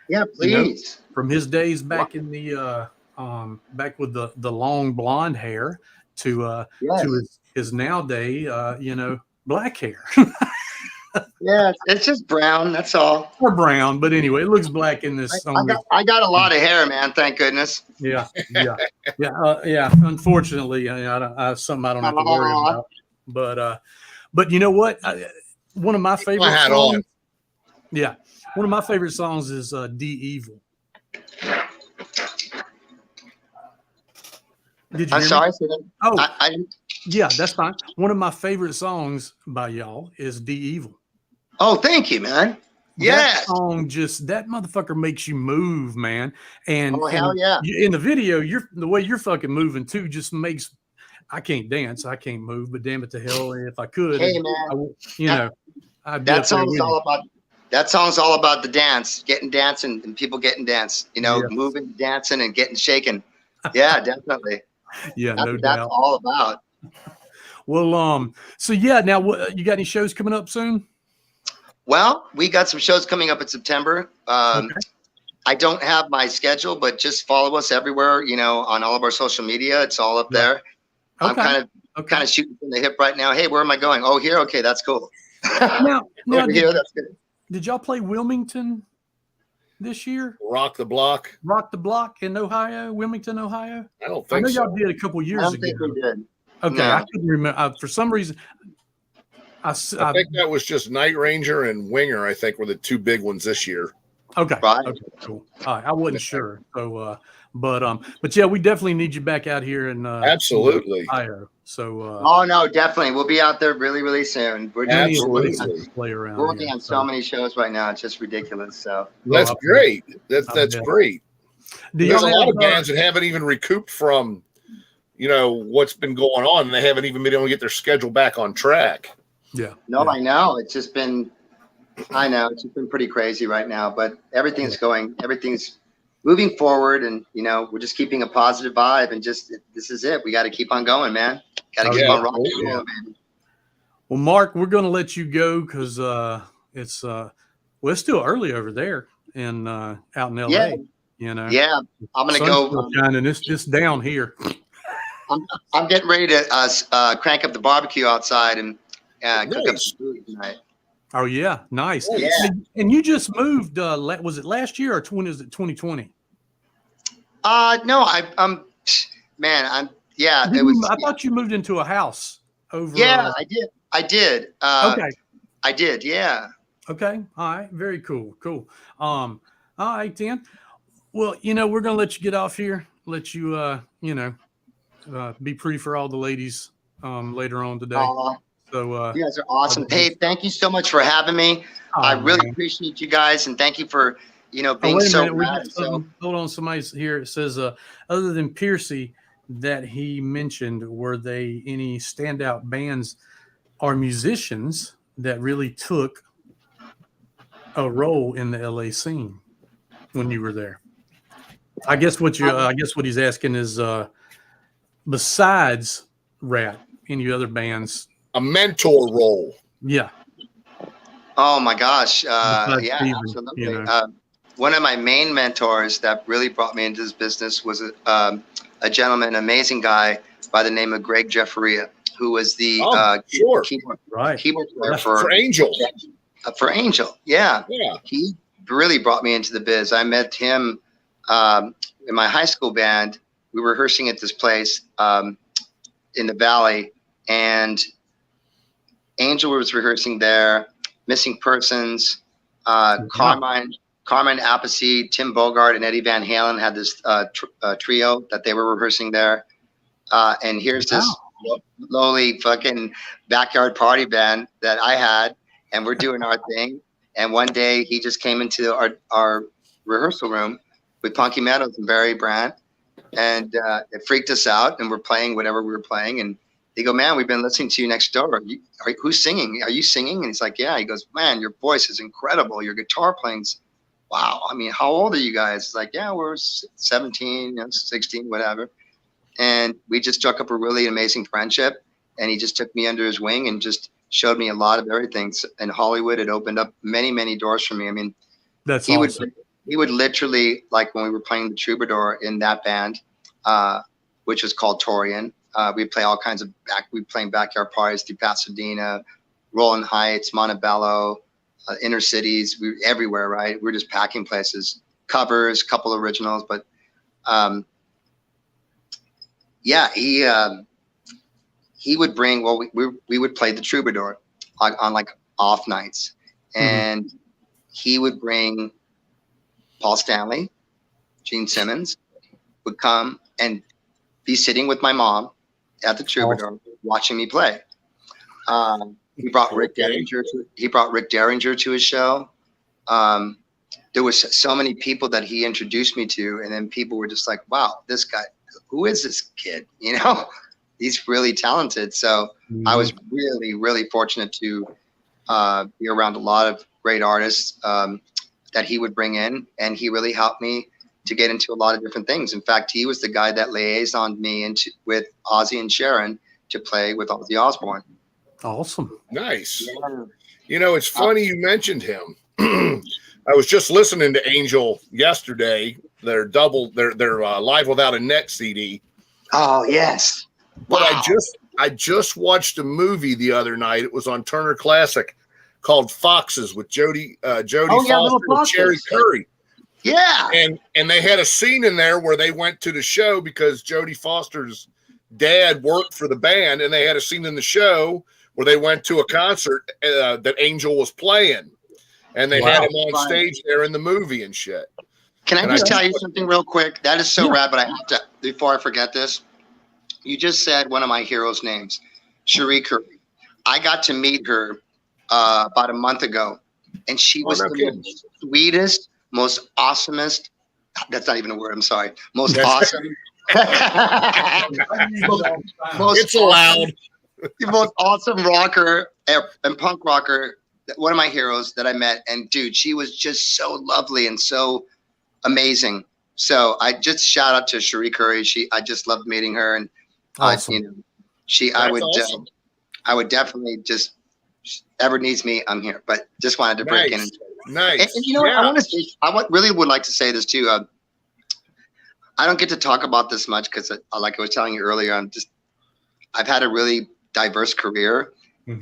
Yeah, please. From his days back in the back with the long blonde hair to his nowadays black hair. Yeah, it's just brown. That's all. Or brown, but anyway, it looks black in this. I got a lot of hair, man. Thank goodness. Yeah. Unfortunately, I something I don't have to worry about. But you know what? One of my favorite songs. Yeah, one of my favorite songs is "D Evil." Did you? I'm sorry. Oh, yeah, that's fine. One of my favorite songs by y'all is "D Evil." Oh, thank you, man. Yeah. That song that motherfucker makes you move, man. And hell yeah. In the video, the way you're fucking moving too just makes. I can't dance. I can't move, but damn it to hell, if I could, hey man, that song's all about. That song's all about the dance, getting dancing, and people getting dance. Moving, dancing, and getting shaken. Yeah, definitely. Yeah, no doubt. That's all about. Well, so yeah, now you got any shows coming up soon? Well, we got some shows coming up in September. I don't have my schedule, but just follow us everywhere. On all of our social media, it's all up there. Okay. I'm kind of shooting from the hip right now. Hey, where am I going? Oh, here. Okay, that's cool. Now over here, that's good. Did y'all play Wilmington this year? Rock the Block in Ohio, Wilmington, Ohio. I don't think so. I know y'all did a couple years ago. I don't think we did. Okay, no. I couldn't remember. For some reason, I think that was just Night Ranger and Winger. I think were the two big ones this year. Okay. Right. Okay. Cool. All right. I wasn't sure. So, but yeah, we definitely need you back out here in absolutely Ohio. So. Oh no, definitely. We'll be out there really, really soon. We're absolutely play around. We're working on so many shows right now. It's just ridiculous. So. That's great. That's great. There's a lot of bands that haven't even recouped from, what's been going on, and they haven't even been able to get their schedule back on track. Yeah. No, yeah. I know. It's just been pretty crazy right now, but everything's moving forward, and we're just keeping a positive vibe, and this is it. We got to keep on going, man. Got to keep on rocking. Yeah. Well, Marq, we're going to let you go because it's still early over there in out in LA. Yeah. Yeah, I'm gonna go. And it's down here. I'm getting ready to crank up the barbecue outside and cook up some food tonight. Oh yeah, nice. Yeah. And you just moved. Was it last year or is it 2020? No, I'm. Yeah, it was. I thought you moved into a house over. Yeah, I did. Okay. I did. Yeah. Okay. All right. Very cool. Cool. All right, then. Well, we're gonna let you get off here. Let you, be pretty for all the ladies later on today. So you guys are awesome. Hey, thank you so much for having me. I really appreciate you guys, and thank you for being so rad. Hold on, somebody's here. It says other than Piercy that he mentioned, were they any standout bands or musicians that really took a role in the LA scene when you were there? I guess what he's asking is besides Rat, any other bands? A mentor role. Yeah. Oh my gosh. Yeah, Steven, absolutely. One of my main mentors that really brought me into this business was a gentleman, an amazing guy by the name of Greg Jefferia, who was the sure. keyboard Right. player For Angel. For Angel. Yeah. Yeah. He really brought me into the biz. I met him in my high school band. We were rehearsing at this place in the Valley, and Angel was rehearsing there. Missing Persons, Carmine Appice, Tim Bogart, and Eddie Van Halen had this trio that they were rehearsing there. And here's this lowly fucking backyard party band that I had, and we're doing our thing. And one day he just came into our rehearsal room with Punky Meadows and Barry Brandt, and it freaked us out. And we're playing whatever we were playing, and they go, "Man, we've been listening to you next door. Who's singing? Are you singing?" And he's like, "Yeah." He goes, "Man, your voice is incredible. Your guitar playing's wow. I mean, how old are you guys?" It's like, "Yeah, we're 17, 16, whatever." And we just struck up a really amazing friendship. And he just took me under his wing and just showed me a lot of everything. In Hollywood, it opened up many, many doors for me. I mean, That's he awesome. he would literally, like when we were playing the Troubadour in that band, which was called Torien. We'd play all kinds of we'd playing backyard parties through Pasadena, Rolling Heights, Montebello, inner cities. We were everywhere, right? We were just packing places, covers, couple originals, but yeah, he would bring. Well, we would play the Troubadour on like off nights, and he would bring Paul Stanley, Gene Simmons would come and be sitting with my mom at the Troubadour watching me play. He brought Rick Derringer. He brought Rick Derringer to his show. There was so many people that he introduced me to, and then people were just like, "Wow, this guy, who is this kid? You know, he's really talented." So I was really, really fortunate to be around a lot of great artists that he would bring in, and he really helped me to get into a lot of different things. In fact, he was the guy that liaisoned me with Ozzy and Sharon to play with Ozzy Osbourne. Awesome. Nice. Yeah. You know, it's funny you mentioned him. I was just listening to Angel yesterday. Their Live Without a Net CD. Oh yes. But Wow. I just watched a movie the other night. It was on Turner Classic called Foxes with Jodie Foster and Cherry Curry. Yeah. And they had a scene in there where they went to the show because Jodie Foster's dad worked for the band, and they had a scene in the show where they went to a concert that Angel was playing, and they had him on stage there in the movie and shit. Can I just tell you something real quick? That is so rad, but I have to, before I forget this, you just said one of my heroes' names, Cherie Curry. I got to meet her about a month ago, and she was the sweetest, most awesomest. That's not even a word. I'm sorry. Most awesome. It's allowed. The most awesome rocker and punk rocker. One of my heroes that I met, and dude, she was just so lovely and so amazing. So I just shout out to Cherie Curry. I just loved meeting her, and awesome. I would definitely just, ever needs me, I'm here. But just wanted to break in. Nice. And you know what? I want to say, really would like to say this too. I don't get to talk about this much because, like I was telling you earlier, I've had a really diverse career,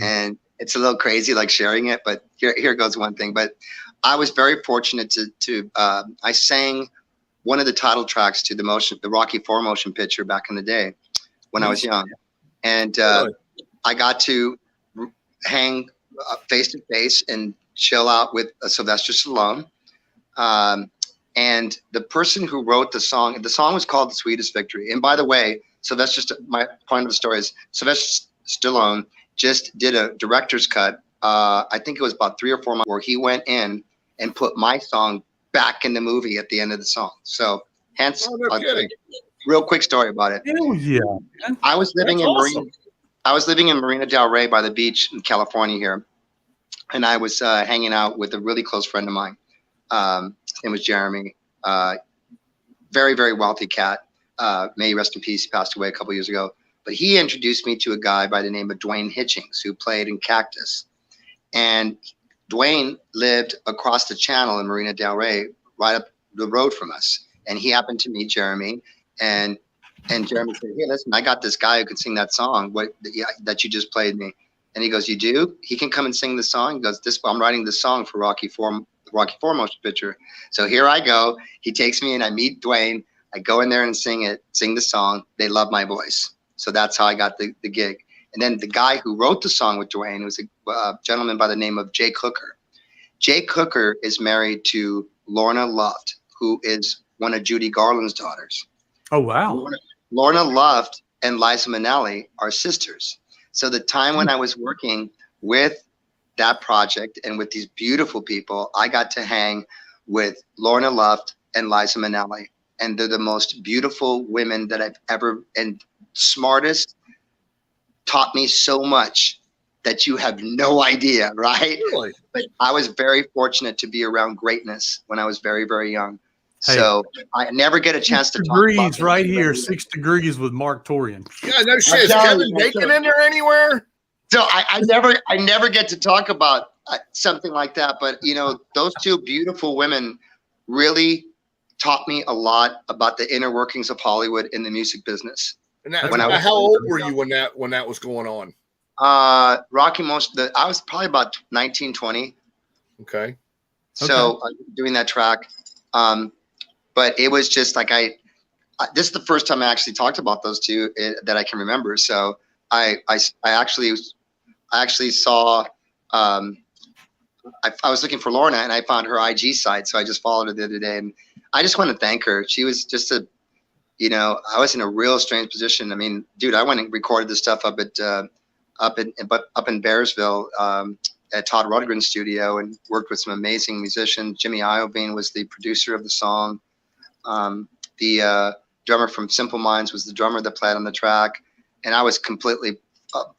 and it's a little crazy, like sharing it. But here goes one thing. But I was very fortunate to I sang one of the title tracks to the Rocky IV motion picture back in the day when I was young, and I got to hang face to face and chill out with Sylvester Stallone. And the person who wrote the song was called The Sweetest Victory. And by the way, my point of the story is Sylvester Stallone just did a director's cut. I think it was about 3 or 4 months, where he went in and put my song back in the movie at the end of the song. So hence, real quick story about it. Hell yeah. I was living in Marina Del Rey by the beach in California here. And I was hanging out with a really close friend of mine. His name was Jeremy. Very, very wealthy cat. May he rest in peace. He passed away a couple years ago. But he introduced me to a guy by the name of Dwayne Hitchings, who played in Cactus. And Dwayne lived across the channel in Marina Del Rey right up the road from us. And he happened to meet Jeremy, and Jeremy said, "Hey, listen, I got this guy who can sing that song that you just played me." And he goes, "You do? He can come and sing the song." He goes, "I'm writing the song for Rocky Four motion picture." So here I go. He takes me and I meet Dwayne. I go in there and sing the song. They love my voice. So that's how I got the gig. And then the guy who wrote the song with Dwayne was a gentleman by the name of Jay Cooker. Jay Cooker is married to Lorna Luft, who is one of Judy Garland's daughters. Oh, wow. Lorna Luft and Liza Minnelli are sisters. So the time when I was working with that project and with these beautiful people, I got to hang with Lorna Luft and Liza Minnelli. And they're the most beautiful women that I've ever, and smartest, taught me so much that you have no idea, right? Really? But I was very fortunate to be around greatness when I was very, very young. Hey, so I never get a chance to talk degrees about right here, 6 degrees with Marq Torien. Yeah, no shit. Is Kevin Bacon in there anywhere? So I never get to talk about something like that. But, you know, those two beautiful women really taught me a lot about the inner workings of Hollywood in the music business. And how old were you when that was going on? Rocky I was probably about 19, 20. Okay. So doing that track. But it was just like this is the first time I actually talked about those two that I can remember. So I actually saw, I was looking for Lorna and I found her IG site. So I just followed her the other day, and I just want to thank her. She was just I was in a real strange position. I mean, dude, I went and recorded this stuff up in Bearsville, at Todd Rundgren's studio, and worked with some amazing musicians. Jimmy Iovine was the producer of the song. The drummer from Simple Minds was the drummer that played on the track. And I was completely,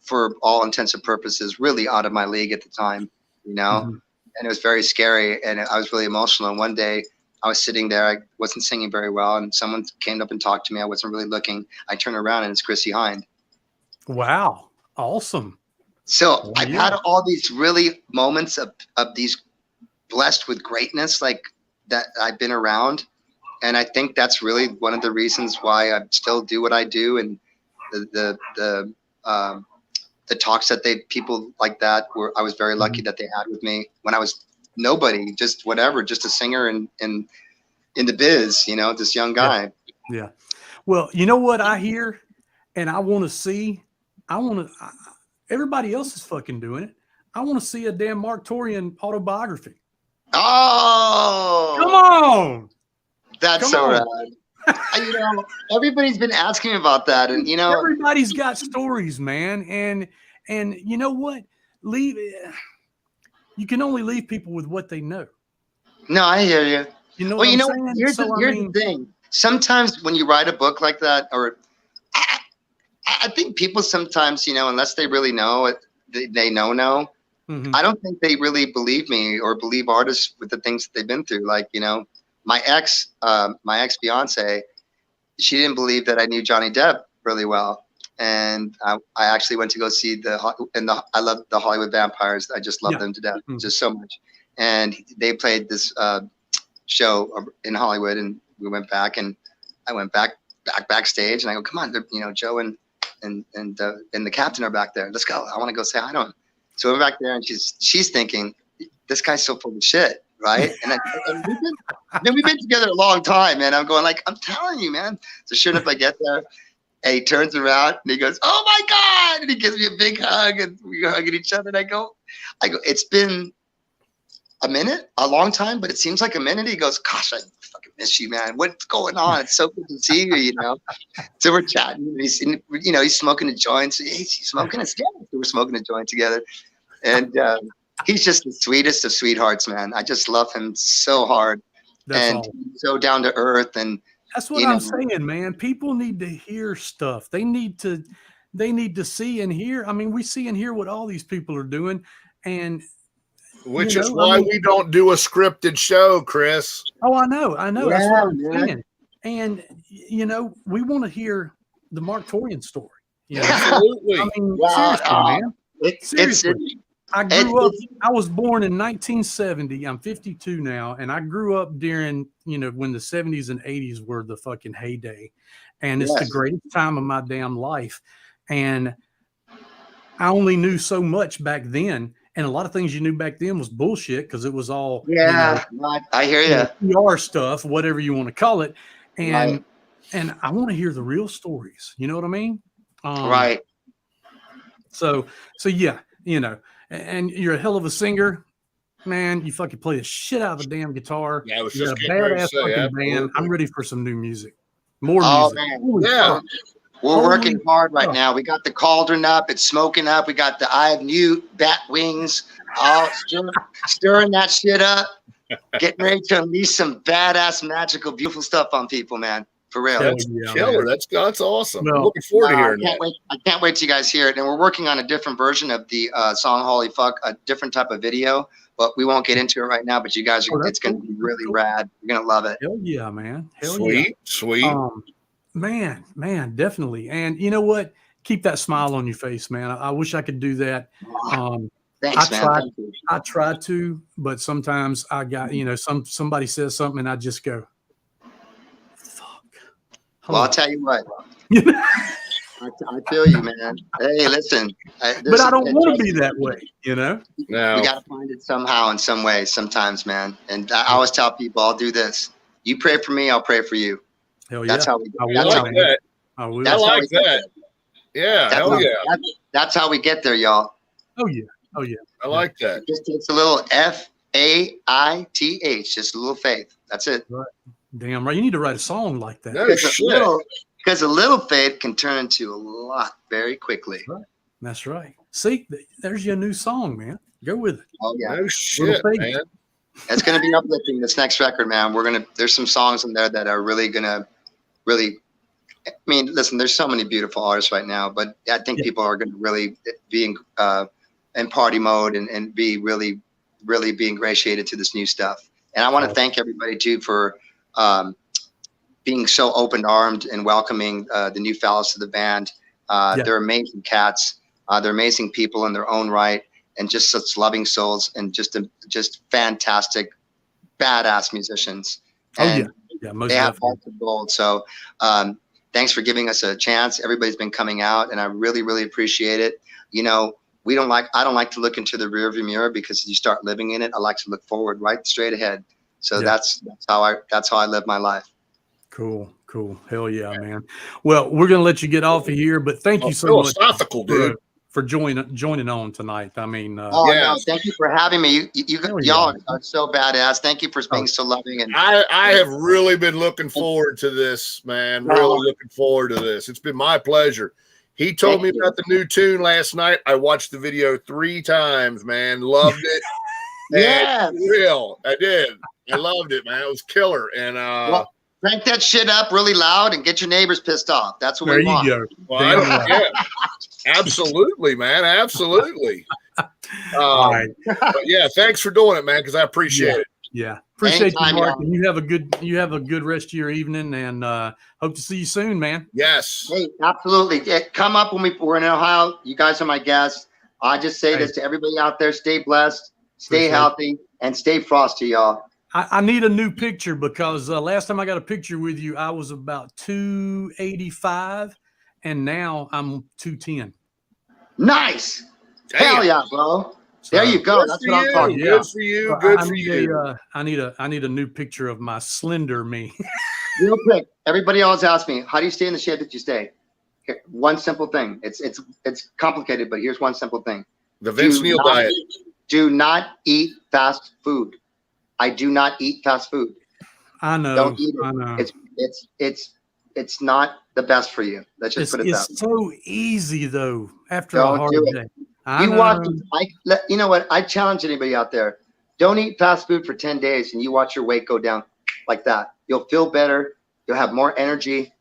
for all intents and purposes, really out of my league at the time, you know? Mm-hmm. And it was very scary, and I was really emotional. And one day I was sitting there, I wasn't singing very well, and someone came up and talked to me. I wasn't really looking. I turned around and it's Chrissie Hynde. Wow. Awesome. So I've had all these really moments of these blessed with greatness, like that I've been around. And I think that's really one of the reasons why I still do what I do. And the talks that people like that I was very lucky that they had with me when I was nobody, just whatever, just a singer in the biz, you know, this young guy. Yeah. Well, you know what I hear and I want to see, everybody else is fucking doing it. I want to see a damn Marq Torien autobiography. Oh, come on. That's so rad. You know, everybody's been asking me about that, and you know, everybody's got stories, man. And you know what? You can only leave people with what they know. No, I hear you. You know, well, you know, saying? here's the thing. Sometimes when you write a book like that, or I think people sometimes, you know, unless they really know it, they know. Mm-hmm. I don't think they really believe me or believe artists with the things that they've been through. Like, you know, my ex fiance, she didn't believe that I knew Johnny Depp really well, and I actually went to go see I love the Hollywood Vampires. I just love them to death, just so much. And they played this show in Hollywood, and we went back, and I went backstage, and I go, come on, you know, Joe and the captain are back there. Let's go. I want to go say hi to him. So we're back there, and she's thinking, this guy's so full of shit, right? And we've been together a long time, man. I'm going like, I'm telling you, man. So sure enough, I get there, and he turns around and he goes, oh my God, and he gives me a big hug, and we're hugging each other. And I go, it's been a minute, a long time, but it seems like a minute. He goes, gosh, I fucking miss you, man. What's going on? It's so good to see you, you know. So we're chatting. He's smoking a joint. So he's smoking a joint. So we're smoking a joint together, and he's just the sweetest of sweethearts, man. I just love him so hard. That's so down to earth. And that's what I'm saying, man. People need to hear stuff. They need to see and hear. I mean, we see and hear what all these people are doing, and which is why we don't do a scripted show, Chris. Oh, I know. Yeah, that's what I'm saying. And you know, we want to hear the Marq Torien story. You know? Absolutely. I mean, seriously, man. Seriously. I grew up. I was born in 1970. I'm 52 now, and I grew up during when the 70s and 80s were the fucking heyday, and it's the greatest time of my damn life. And I only knew so much back then, and a lot of things you knew back then was bullshit because it was all I hear you. PR stuff, whatever you want to call it, and I want to hear the real stories. You know what I mean? Right. So yeah, and you're a hell of a singer, man. You fucking play the shit out of a damn guitar. Yeah, I was You're just a badass fucking band. I'm ready for some new music. More music. Man. Yeah. We're working hard right now. We got the cauldron up. It's smoking up. We got the Eye of Newt, bat wings, all stirring that shit up. Getting ready to unleash some badass, magical, beautiful stuff on people, man. For real. That's killer. Man. That's awesome. Well, I'm looking forward to hearing that. I can't wait till you guys hear it. And we're working on a different version of the song Holy Fuck, a different type of video, but we won't get into it right now. But you guys, it's going to be really rad. You're going to love it. Hell yeah, man. Hell sweet. Man, definitely. And you know what? Keep that smile on your face, man. I wish I could do that. Thanks, man. I try to, but sometimes I got, somebody says something and I just go, fuck. Well, I'll tell you what. I feel you, man. Hey, listen. But I don't want to be that way, No. We got to find it somehow, in some way, sometimes, man. And I always tell people, I'll do this. You pray for me, I'll pray for you. Hell yeah. That's how we I like that. I will. I like that. Yeah. Hell yeah. That's how we get there, y'all. Oh yeah. I like that. It just takes a little faith, just a little faith. That's it. Right. Damn right. You need to write a song like that. No shit. Because a little faith can turn into a lot very quickly. That's right. See, there's your new song, man. Go with it. Oh yeah. No shit, man. It's gonna be uplifting. This next record, man. There's some songs in there that are really gonna. I mean, listen, there's so many beautiful artists right now, but I think people are going to really be in party mode and be really, really be ingratiated to this new stuff. And I want to thank everybody too for being so open-armed and welcoming the new fellows to the band. They're amazing cats. They're amazing people in their own right, and just such loving souls, and just fantastic, badass musicians. And they have hearts of gold. So thanks for giving us a chance. Everybody's been coming out, and I really, really appreciate it. I don't like to look into the rearview mirror, because you start living in it. I like to look forward, right straight ahead. So that's how I live my life. Cool. Hell yeah, man. Well, we're gonna let you get off of here, but thank you so much for joining on tonight. I mean, no, thank you for having me. Y'all are so badass. Thank you for being so loving. And I have really been looking forward to this, man. Really looking forward to this. It's been my pleasure. He told me about the new tune last night. I watched the video 3 times, man. Loved it. Yeah, real. I did. I loved it, man. It was killer. And crank that shit up really loud and get your neighbors pissed off. That's what we want. There you go. Well, absolutely, man. Absolutely. All right. But yeah, thanks for doing it, man, because I appreciate it. Yeah. Appreciate you, Mark. And you have a good rest of your evening, and hope to see you soon, man. Yes. Hey, absolutely. Come up when we're in Ohio. You guys are my guests. I just say this to everybody out there: stay blessed, stay healthy, and stay frosty, y'all. I need a new picture, because last time I got a picture with you, I was about 285, and now I'm 210. Nice. Damn. Hell yeah, bro. So, there you go. That's what I'm talking about. Good for you. Good for you. I need a new picture of my slender me. Real quick, everybody always asks me, how do you stay in the shape that you stay? Here, one simple thing. It's complicated, but here's one simple thing. The Vince Neil diet. Do not eat fast food. I do not eat fast food. I know. Don't eat it. I know. It's not the best for you. Let's just put it that way. It's so easy though. After a hard day. You know what? I challenge anybody out there. Don't eat fast food for 10 days and you watch your weight go down like that. You'll feel better. You'll have more energy.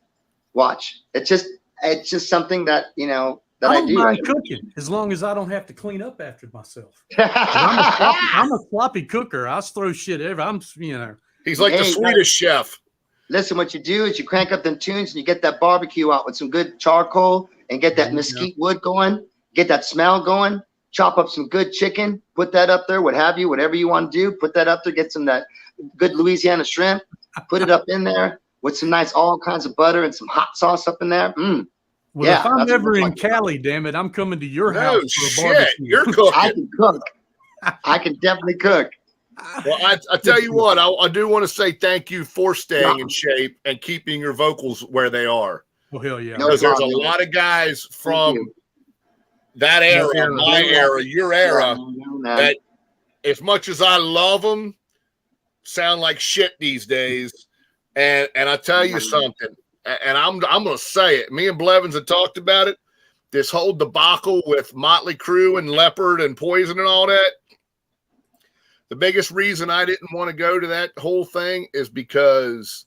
Watch. It's just something that, that I do. Mind cooking as long as I don't have to clean up after myself. I'm a sloppy cooker. I throw shit everywhere. He's like the Swedish chef. Listen, what you do is you crank up them tunes and you get that barbecue out with some good charcoal and get that mesquite wood going. Get that smell going. chop up some good chicken, put that up there, what have you, whatever you want to do, put that up there, get some that good Louisiana shrimp, put it up in there with some nice all kinds of butter and some hot sauce up in there. Well, yeah, if I'm that's ever what I'm in talking about. Cali, damn it, I'm coming to your No house for a shit, barbecue. you're cooking. I can cook. I can definitely cook. Well, I tell you what, I do want to say thank you for staying in shape and keeping your vocals where they are. Oh, hell yeah. No Because there's a problem. lot of guys Thank from you. that era, era. my era, your era, man. that as much as I love them, sound like shit these days. And I tell you something, and I'm gonna say it. Me and Blevins had talked about it. This whole debacle with Motley Crue and Leopard and Poison and all that. The biggest reason I didn't want to go to that whole thing is because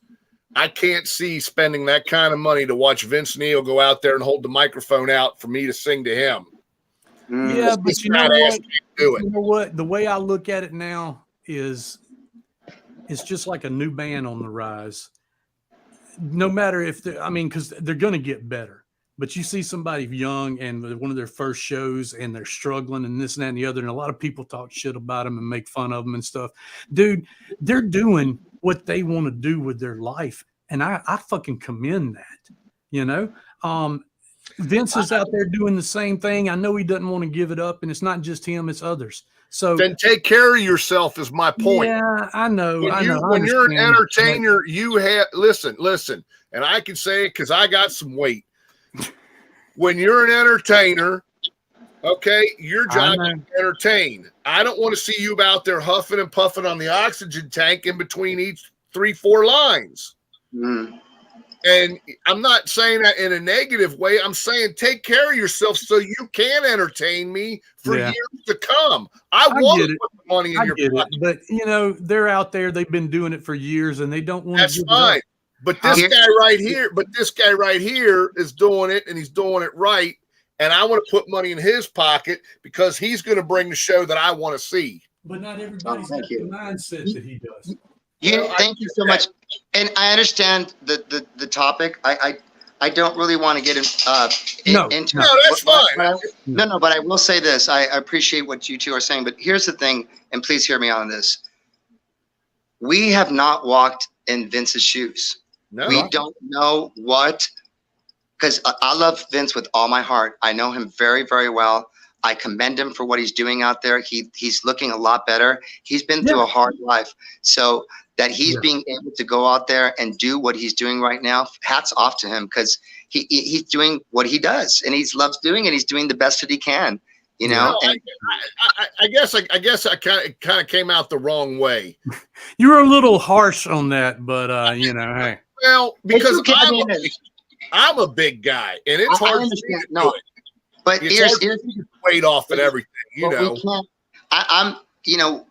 I can't see spending that kind of money to watch Vince Neil go out there and hold the microphone out for me to sing to him. Yeah, but you know what? Do it. You know what? The way I look at it now is it's just like a new band on the rise. No matter if they're, I mean, because they're going to get better. But you see somebody young and one of their first shows and they're struggling and this and that and the other. And a lot of people talk shit about them and make fun of them and stuff. Dude, they're doing what they want to do with their life. And I fucking commend that, you know? Vince is out there doing the same thing. I know he doesn't want to give it up, and it's not just him, it's others. So then take care of yourself is my point. Yeah, I know. When you're an entertainer, you have listen, and I can say it because I got some weight. When you're an entertainer, okay, your job is to entertain. I don't want to see you out there huffing and puffing on the oxygen tank in between each 3-4 lines. And I'm not saying that in a negative way. I'm saying take care of yourself so you can entertain me for years to come. I want to put the money in your pocket. But, you know, they're out there. They've been doing it for years, and they don't want to give fine. it up. But this guy right here is doing it, and he's doing it right. And I want to put money in his pocket because he's going to bring the show that I want to see. But not everybody's got the mindset that he does. Thank you so much. And I understand the topic. I don't really want to get into No, that's fine. But I will say this. I appreciate what you two are saying. But here's the thing, and please hear me on this. We have not walked in Vince's shoes. No. We don't know what, because I love Vince with all my heart. I know him very, very well. I commend him for what he's doing out there. He's looking a lot better. He's been through a hard life. So that he's being able to go out there and do what he's doing right now, hats off to him, because he's doing what he does and he loves doing it. He's doing the best that he can, you know. No, I guess I kind of came out the wrong way. You were a little harsh on that, but you know, hey. Well, because I'm a big guy, and it's hard to do it. But here's weight off and everything, you know. We can't, I'm, you know,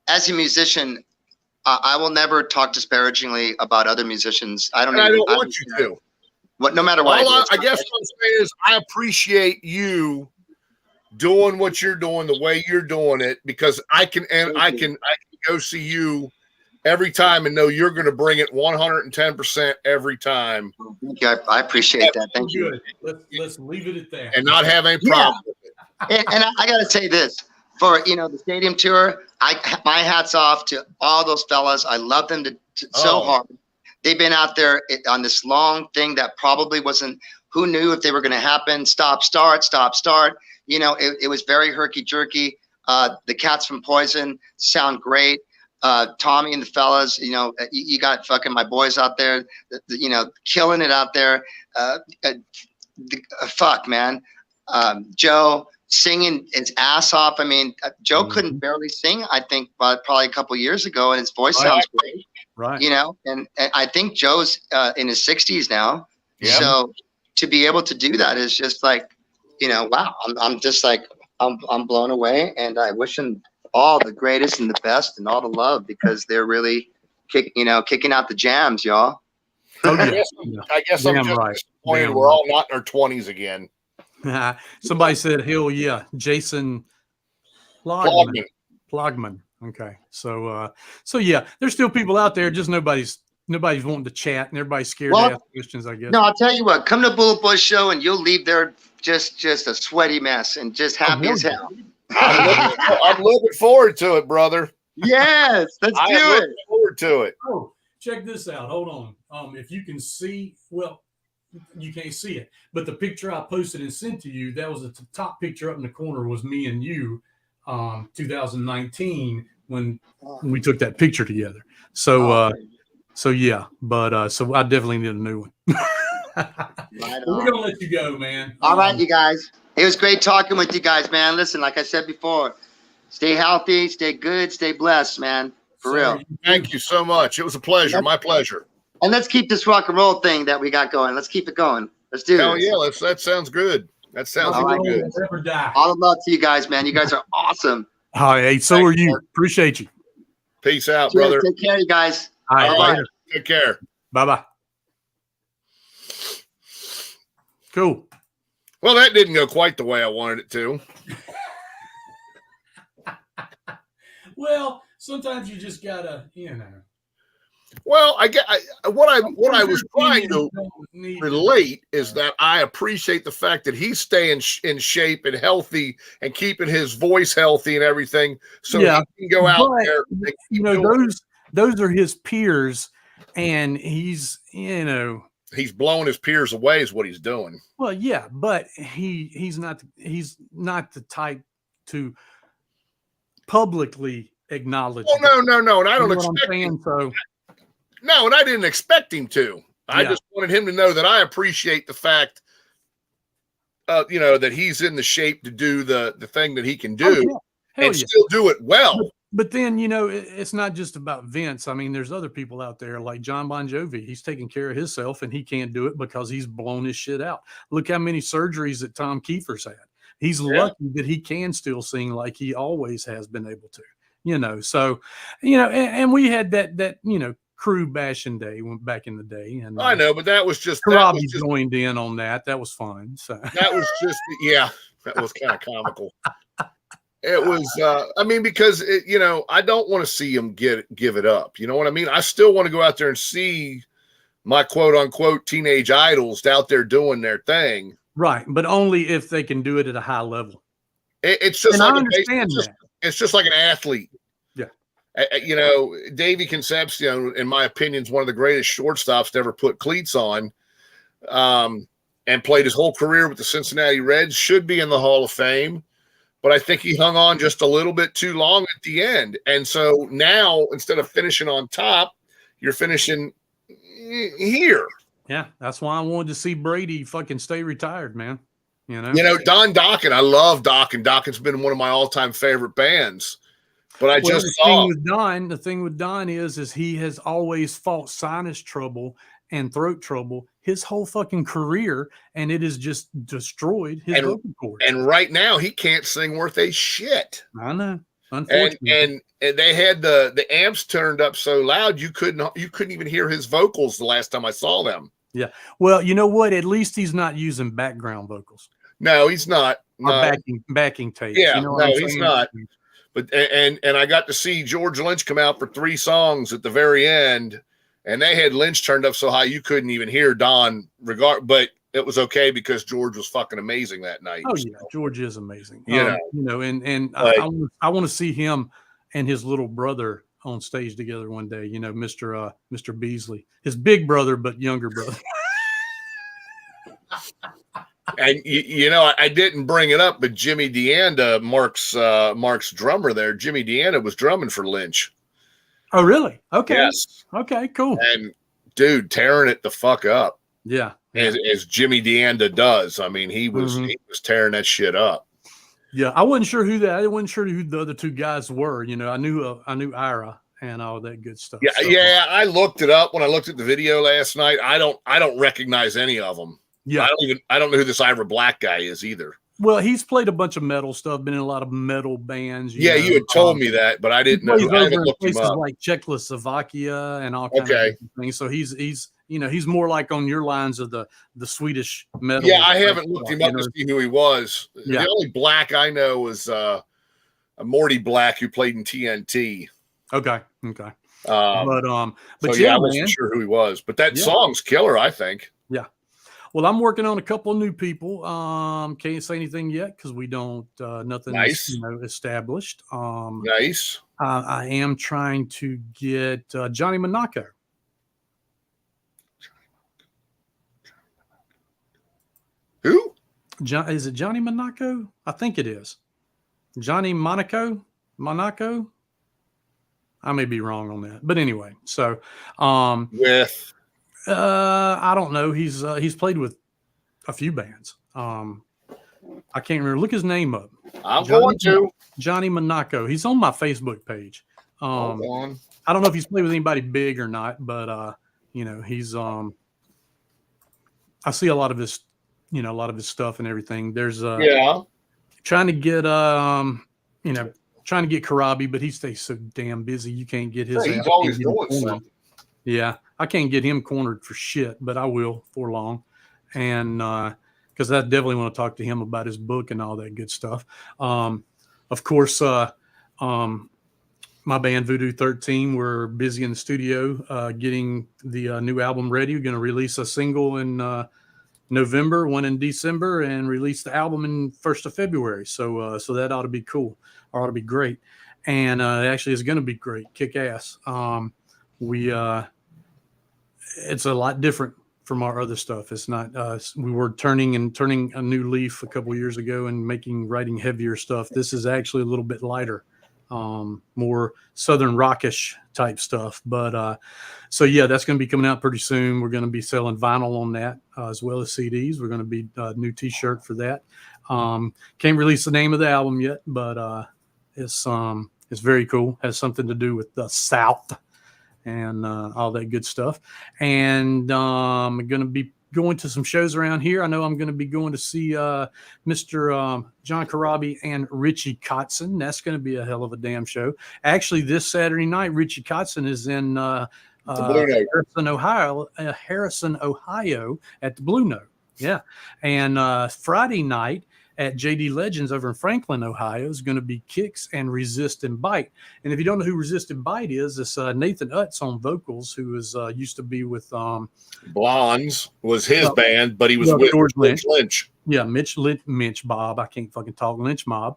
as a musician, I will never talk disparagingly about other musicians. I don't want you to. No matter what. I guess what I'm saying is I appreciate you doing what you're doing the way you're doing it, because I can go see you every time and know you're going to bring it 110% every time. Thank you. I appreciate that. Thank you. Let's leave it at that. And not have any problem with it. And I got to say this. For, you know, the stadium tour, my hat's off to all those fellas. I love them so hard. They've been out there on this long thing that probably wasn't, who knew if they were going to happen, stop, start. You know, it was very herky-jerky. The cats from Poison sound great. Tommy and the fellas, you know, you got fucking my boys out there, you know, killing it out there. Fuck, man. Joe singing his ass off. I mean, Joe couldn't barely sing, I think, probably a couple years ago, and his voice sounds great. Right. You know, and I think Joe's in his 60s now. Yeah. So to be able to do that is just like, you know, wow. I'm just like, I'm blown away, and I wish them all the greatest and the best and all the love, because they're really kicking out the jams, y'all. Oh, I guess I'm just disappointed we're all not in our 20s again. Somebody said, hell yeah, Jason Plogman. Okay. So yeah, there's still people out there, just nobody's nobody's wanting to chat, and everybody's scared Well, to ask questions, I guess. No, I'll tell you what. Come to Bullet Boy Show, and you'll leave there just a sweaty mess and just happy as hell. I'm looking forward to it, brother. Yes, let's do it. Looking forward to it. Oh, check this out. Hold on. If you can see, well, you can't see it, but the picture I posted and sent to you, that was the top picture up in the corner was me and you, 2019 when we took that picture together. So, so yeah, but so I definitely need a new one. Right We're gonna let you go, man. All right, you guys. It was great talking with you guys, man. Listen, like I said before, stay healthy, stay good, stay blessed, man. For real. Thank you so much. It was a pleasure. My pleasure. And let's keep this rock and roll thing that we got going. Let's keep it going. Let's do Hell this. yeah, that sounds good. That sounds All right, good. Never die. All the love to you guys, man. You guys are awesome. Hi, so Thanks, are you. Mark. Appreciate you. Peace out, Cheers. brother. Take care, you guys. All right, Bye-bye. later. Take care. Bye-bye. Cool. Well, that didn't go quite the way I wanted it to. Well, sometimes you just gotta, Well, what I was trying to relate is that I appreciate the fact that he's staying in shape and healthy and keeping his voice healthy and everything, so he can go out there. And keep doing those are his peers, and he's blowing his peers away is what he's doing. well, yeah, but he's not the type to publicly acknowledge. Oh no, and I don't You know what I'm expect saying? him. So No, and I didn't expect him to. I just wanted him to know that I appreciate the fact, that he's in the shape to do the thing that he can do and still do it well. But then, it's not just about Vince. I mean, there's other people out there like John Bon Jovi. He's taking care of himself, and he can't do it because he's blown his shit out. Look how many surgeries that Tom Kiefer's had. He's lucky that he can still sing like he always has been able to, So, and we had that crew bashing day back in the day. And I know, but that was just Robbie joined in on that. That was fun. So that was just that was kind of comical. It was, because I don't want to see him give it up. You know what I mean? I still want to go out there and see my quote unquote teenage idols out there doing their thing. Right, but only if they can do it at a high level. It's just and like I understand that. It's just like an athlete. Yeah. Davey Concepcion, in my opinion, is one of the greatest shortstops to ever put cleats on, and played his whole career with the Cincinnati Reds. Should be in the Hall of Fame, but I think he hung on just a little bit too long at the end. And so now, instead of finishing on top, you're finishing here. Yeah, that's why I wanted to see Brady fucking stay retired, man. Don Dokken. I love Dokken. Dokken's been one of my all-time favorite bands. But I just saw the thing with Don is he has always fought sinus trouble and throat trouble his whole fucking career, and it has just destroyed his vocal cords. And right now he can't sing worth a shit. I know. Unfortunately. And they had the amps turned up so loud you couldn't even hear his vocals the last time I saw them. Yeah. Well, you know what? At least he's not using background vocals. No, he's not. Or backing tapes. Yeah, he's not. But and I got to see George Lynch come out for 3 songs at the very end, and they had Lynch turned up so high you couldn't even hear Don. But it was okay because George was fucking amazing that night. Oh yeah, George is amazing. And I want to see him and his little brother on stage together one day. Mr. Beasley, his big brother but younger brother. And I didn't bring it up, but Jimmy DeAnda, Mark's drummer there, Jimmy DeAnda was drumming for Lynch. Oh, really? Okay. Yes. Okay, cool. And dude, tearing it the fuck up. Yeah. As Jimmy DeAnda does. I mean, he was tearing that shit up. Yeah, I wasn't sure who the other 2 guys were. I knew Ira and all that good stuff. Yeah, I looked it up when I looked at the video last night. I don't recognize any of them. Yeah, I don't know who this Ira Black guy is either. Well, he's played a bunch of metal stuff, been in a lot of metal bands. You had told me that, but I didn't know. I haven't looked him up. Like Czechoslovakia and all kinds of things. So he's more like on your lines of the Swedish metal. Yeah, I haven't looked him up to see who he was. Yeah. The only Black I know was Morty Black, who played in TNT. Okay. But so yeah, I wasn't man. sure who he was, but that Yeah. song's killer, I think. Yeah. Well, I'm working on a couple of new people. Can't say anything yet because we don't nothing's Nice. established. Nice. I am trying to get Johnny Monaco. Who? Is it Johnny Monaco? I think it is. Johnny Monaco? I may be wrong on that. But anyway, so With I don't know. He's played with a few bands. I can't remember. Look his name up. I'm going to Johnny Monaco. He's on my Facebook page. hold on. I don't know if he's played with anybody big or not, but he's I see a lot of his stuff and everything. There's trying to get Karabi, but he stays so damn busy you can't get his. He's always doing something. Yeah, I can't get him cornered for shit, but I will for long, and because I definitely want to talk to him about his book and all that good stuff. Of course, my band Voodoo 13, we're busy in the studio getting the new album ready. We're going to release a single in November, one in December, and release the album in 1st of February. So that ought to be cool, or ought to be great. And it actually is going to be great, kick ass. It's a lot different from our other stuff. It's not we were turning a new leaf a couple years ago and writing heavier stuff. This is actually a little bit lighter, more southern rockish type stuff. But so yeah, that's going to be coming out pretty soon. We're going to be selling vinyl on that as well as CDs. We're going to be a new T-shirt for that. Can't release the name of the album yet, but it's very cool. Has something to do with the South and all that good stuff. And I'm going to be going to some shows around here. I know I'm going to be going to see Mr. John Karabi and Richie Kotzen. That's going to be a hell of a damn show. Actually, this Saturday night, Richie Kotzen is in Harrison, Ohio at the Blue Note. Yeah. And Friday night at JD Legends over in Franklin, Ohio is going to be Kicks and Resist and Bite. And if you don't know who Resist and Bite is, it's Nathan Utz on vocals, who is used to be with Blondes was his band, but he was with George Lynch. Yeah, Mitch Bob. I can't fucking talk. Lynch Mob.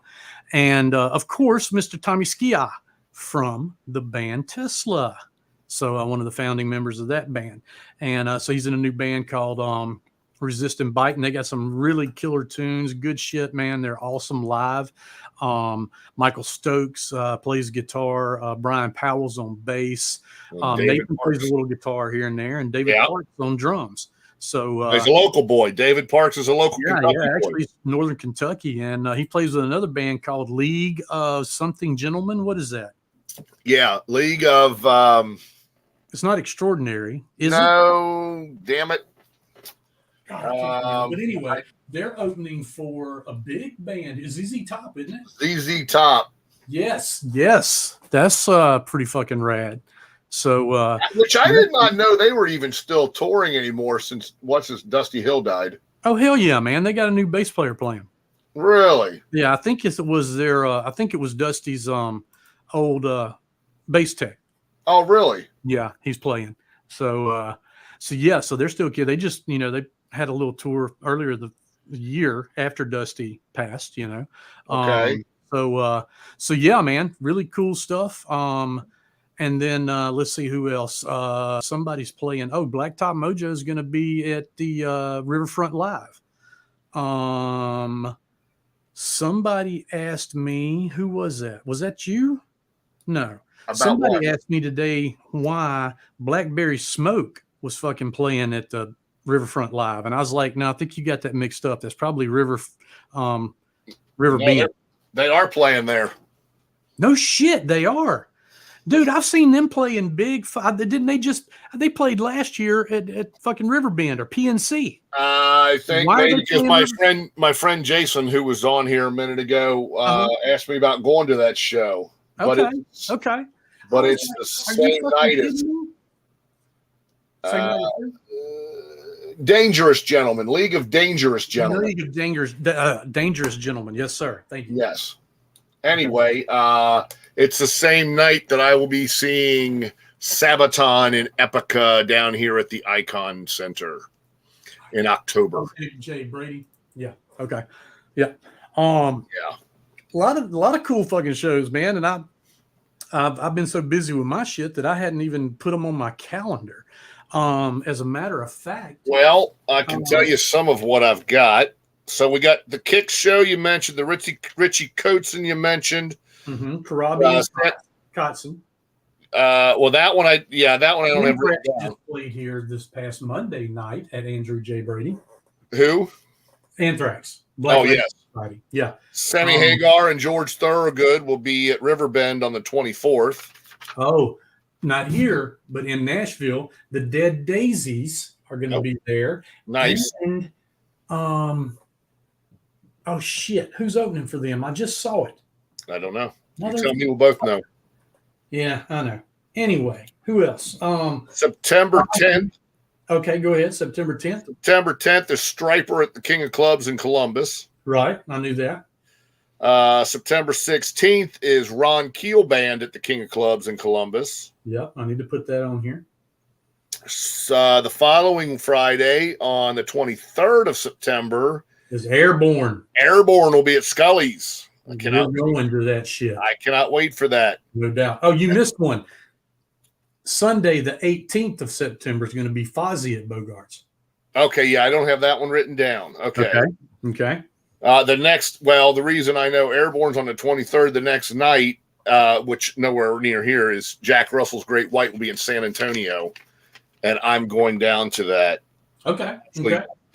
And of course, Mr. Tommy Skia from the band Tesla. So one of the founding members of that band. And so he's in a new band called Resist and Bite, and they got some really killer tunes. Good shit, man. They're awesome live. Michael Stokes plays guitar. Brian Powell's on bass. Nathan plays a little guitar here and there, and David Parks on drums. So he's a local boy. David Parks is a local Kentucky boy. Actually Northern Kentucky, and he plays with another band called League of Something Gentlemen. What is that? Yeah, League of It's not Extraordinary, is it? No, damn it. God, but anyway, they're opening for a big band. Is ZZ Top, isn't it? ZZ Top. Yes. That's pretty fucking rad. So which I did not know they were even still touring anymore since Dusty Hill died. Oh hell yeah, man. They got a new bass player playing. Really? Yeah, I think it was Dusty's old bass tech. Oh really? Yeah, he's playing. So they're still kids. They just, they had a little tour earlier the year after Dusty passed, Okay. So yeah, man, really cool stuff. And then let's see who else. Somebody's playing. Oh, Blacktop Mojo is going to be at the Riverfront Live. Somebody asked me, who was that? Was that you? No. Somebody asked me today why Blackberry Smoke was fucking playing at the Riverfront Live, and I was like, no, I think you got that mixed up. That's probably River Bend. They are playing there. No shit, they are. Dude, I've seen them play in big. They played last year at fucking Riverbend or PNC. I think maybe because my friend Jason, who was on here a minute ago, asked me about going to that show. Okay. But it's the same night as Dangerous Gentlemen, League of Dangerous Gentlemen. League of Dangerous Gentlemen. Yes, sir. Thank you. Yes. Anyway, it's the same night that I will be seeing Sabaton and Epica down here at the Icon Center in October. Jay Brady. Yeah. Okay. Yeah. Yeah. A lot of cool fucking shows, man. And I've been so busy with my shit that I hadn't even put them on my calendar. As a matter of fact, Well, I can tell you some of what I've got. So we got the Kick show you mentioned, the Richie Kotzen you mentioned, Karabi and Kotzen. Well, that one I don't have written down. Just played here this past Monday night at Andrew J. Brady. Who? Anthrax. Yes. Society. Yeah. Sammy Hagar and George Thorogood will be at Riverbend on the 24th. Oh, not here, but in Nashville. The Dead Daisies are going to be there. Nice. And oh shit, who's opening for them? I just saw it. I don't know. You tell me, we'll both know. Yeah, I know. Anyway, who else? September 10th. Okay, go ahead. September 10th. September 10th is Striper at the King of Clubs in Columbus. Right, I knew that. September 16th is Ron Keel Band at the King of Clubs in Columbus. Yep, I need to put that on here. The following Friday, on the 23rd of September, is Airborne. Airborne will be at Scully's. We're going to that shit. I cannot wait for that. No doubt. Oh, you missed one. Sunday, the 18th of September, is going to be Fozzy at Bogart's. Okay, yeah, I don't have that one written down. Okay. The reason I know Airborne's on the 23rd, the next night, which nowhere near here, is Jack Russell's Great White will be in San Antonio, and I'm going down to that. Okay.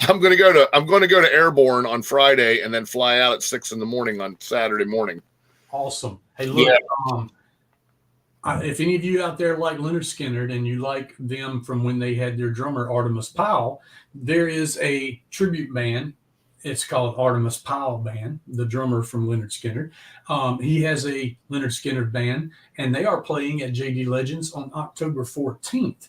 I'm going to go to Airborne on Friday and then fly out at 6 a.m. on Saturday morning. Awesome. Hey, look, if any of you out there like Leonard Skinner and you like them from when they had their drummer Artemis Powell, there is a tribute band. It's called Artemis Powell Band, the drummer from Leonard Skinner. He has a Leonard Skinner band, and they are playing at JD Legends on October 14th.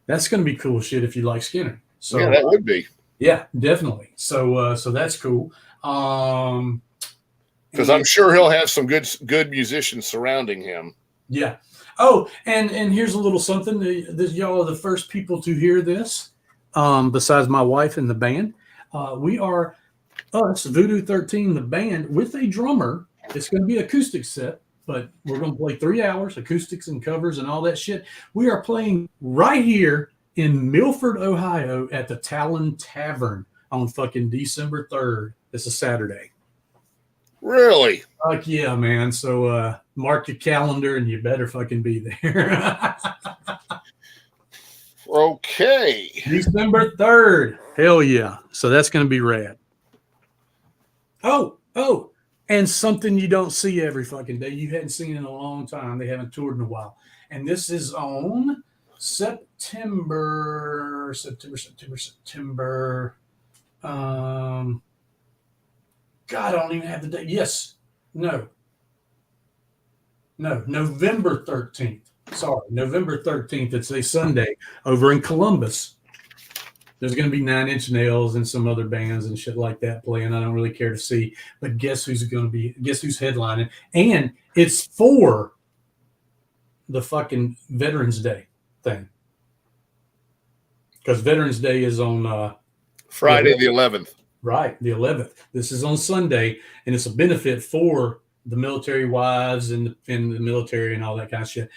That's going to be cool shit if you like Skinner. So yeah, that would be. Yeah, definitely. So that's cool. Because I'm sure he'll have some good musicians surrounding him. Yeah. Oh, and here's a little something. Y'all are the first people to hear this, besides my wife and the band. We are Voodoo 13, the band, with a drummer. It's going to be an acoustic set, but we're going to play 3 hours, acoustics and covers and all that shit. We are playing right here in Milford, Ohio, at the Talon Tavern on fucking December 3rd. It's a Saturday. Really? Fuck yeah, man. So mark your calendar and you better fucking be there. Okay. December 3rd. Hell yeah. So that's going to be rad. Oh, and something you don't see every fucking day. You hadn't seen in a long time. They haven't toured in a while. And this is on September. God, I don't even have the date. Yes. No. November 13th. Sorry, November 13th. It's a Sunday over in Columbus. There's going to be 9 Inch Nails and some other bands and shit like that playing. I don't really care to see. But guess who's headlining? And it's for the fucking Veterans Day thing. Because Veterans Day is on Friday the 11th. Right, the 11th. This is on Sunday, and it's a benefit for the military wives and the military and all that kind of shit.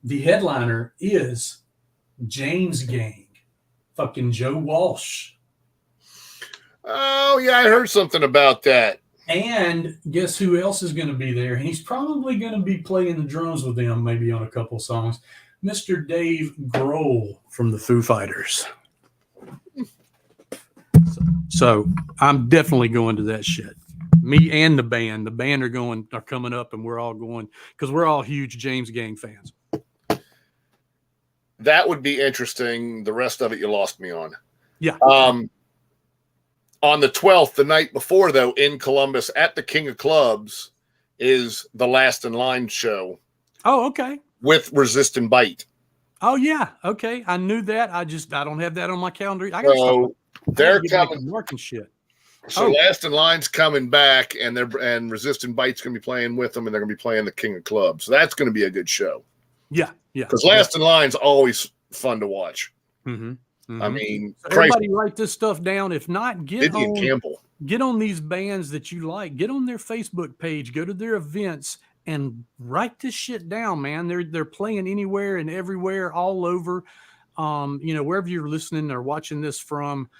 The headliner is James Gang, fucking Joe Walsh. Oh, yeah, I heard something about that. And guess who else is going to be there? And he's probably going to be playing the drums with them, maybe on a couple songs. Mr. Dave Grohl from the Foo Fighters. So I'm definitely going to that shit. Me and the band. The band are coming up, and we're all going because we're all huge James Gang fans. That would be interesting. The rest of it you lost me on. Yeah. On the 12th, the night before, though, in Columbus at the King of Clubs is the Last in Line show. Oh, okay. With Resist and Bite. Oh, yeah. Okay. I knew that. I don't have that on my calendar. They're coming. Marking shit. So Last in Line's coming back, and Resist and Bite's going to be playing with them, and they're going to be playing the King of Clubs. So that's going to be a good show. Yeah. Yeah. Because Last in Line's always fun to watch. Mm-hmm. Mm-hmm. I mean, so everybody write this stuff down. If not, get on these bands that you like. Get on their Facebook page. Go to their events and write this shit down, man. They're playing anywhere and everywhere, all over. Wherever you're listening or watching this from,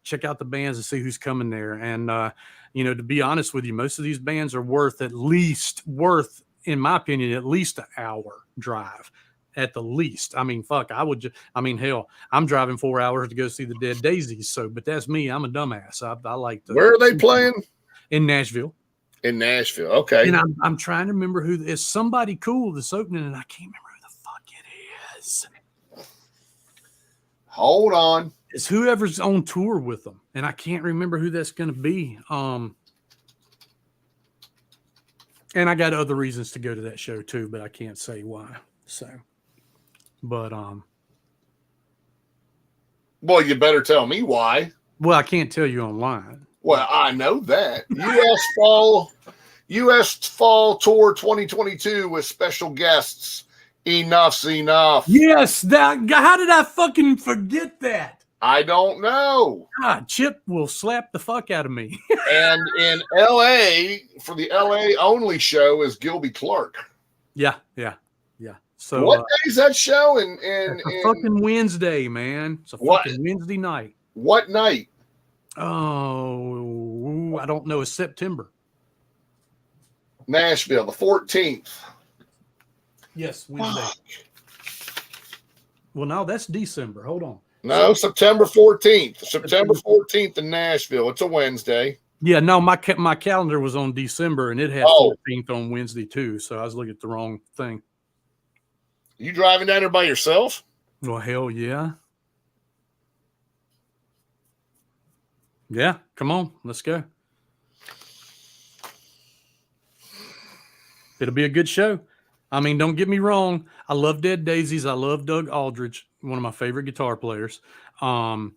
check out the bands and see who's coming there. And to be honest with you, most of these bands are worth, in my opinion, at least an hour drive. At the least. I mean, fuck, hell, I'm driving 4 hours to go see the Dead Daisies. So, but that's me. I'm a dumbass. I like to. Where are they playing? In Nashville. In Nashville. Okay. And I'm trying to remember who is somebody cool that's opening, and I can't remember who the fuck it is. Hold on. It's whoever's on tour with them, and I can't remember who that's going to be. And I got other reasons to go to that show too, but I can't say why. So. But well, you better tell me why. Well, I can't tell you online. Well, I know that. US Fall Tour 2022 with special guests. Enough's enough. Yes, how did I fucking forget that? I don't know. God, Chip will slap the fuck out of me. And in LA, for the LA only show, is Gilby Clarke. Yeah. So what day is that show? It's a fucking Wednesday, man. It's a fucking Wednesday night. What night? Oh, I don't know. It's September. Nashville, the 14th. Yes, Wednesday. Well, no, that's December. Hold on. No, September 14th. September 14th in Nashville. It's a Wednesday. Yeah, no, my calendar was on December, and it had 14th on Wednesday too. So I was looking at the wrong thing. You driving down there by yourself? Well, hell yeah. Yeah, come on, let's go. It'll be a good show. I mean, don't get me wrong. I love Dead Daisies. I love Doug Aldrich, one of my favorite guitar players. You're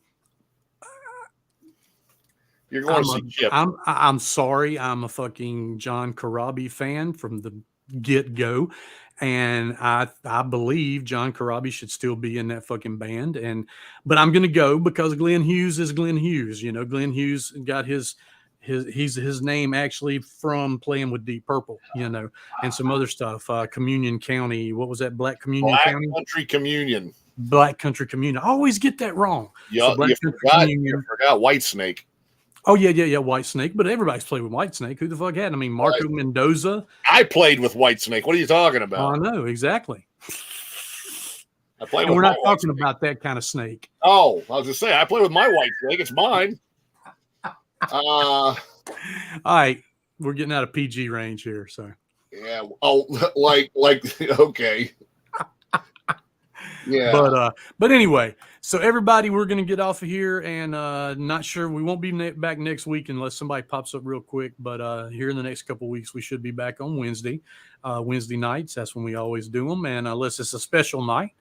going to see Chip. I'm sorry. I'm a fucking John Corabi fan from the get-go. And I believe John Corabi should still be in that fucking band. But I'm going to go because Glenn Hughes is Glenn Hughes. Glenn Hughes got his name actually from playing with Deep Purple, and some other stuff. Communion County. What was that? Black Communion County? Country Communion. Black Country Communion. I always get that wrong. Yeah, so you forgot Whitesnake. Oh, yeah, Whitesnake. But everybody's played with Whitesnake. Who the fuck had? I mean, Marco Mendoza. I played with Whitesnake. What are you talking about? Oh, I know, exactly. I played and we're not talking about that kind of snake. Oh, I was just saying, I play with my Whitesnake. It's mine. All right. We're getting out of PG range here, so. Yeah. Oh, like okay. Yeah. But anyway, so everybody, we're going to get off of here, and not sure we won't be back next week unless somebody pops up real quick. But here in the next couple of weeks, we should be back on Wednesday nights. That's when we always do them, and unless it's a special night.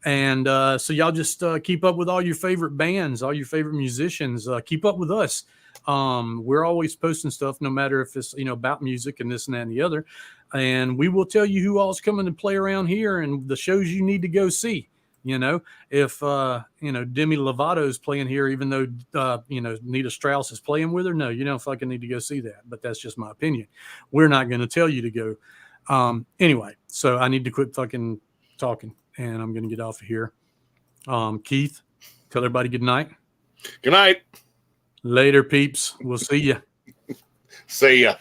And so y'all just keep up with all your favorite bands, all your favorite musicians. Keep up with us. We're always posting stuff, no matter if it's about music and this and that and the other. And we will tell you who all's coming to play around here and the shows you need to go see. If Demi Lovato's playing here, even though Nita Strauss is playing with her, no, you don't fucking need to go see that. But that's just my opinion. We're not going to tell you to go. Anyway, so I need to quit fucking talking, and I'm going to get off of here. Keith, tell everybody good night. Good night. Later, peeps. We'll see ya. See ya.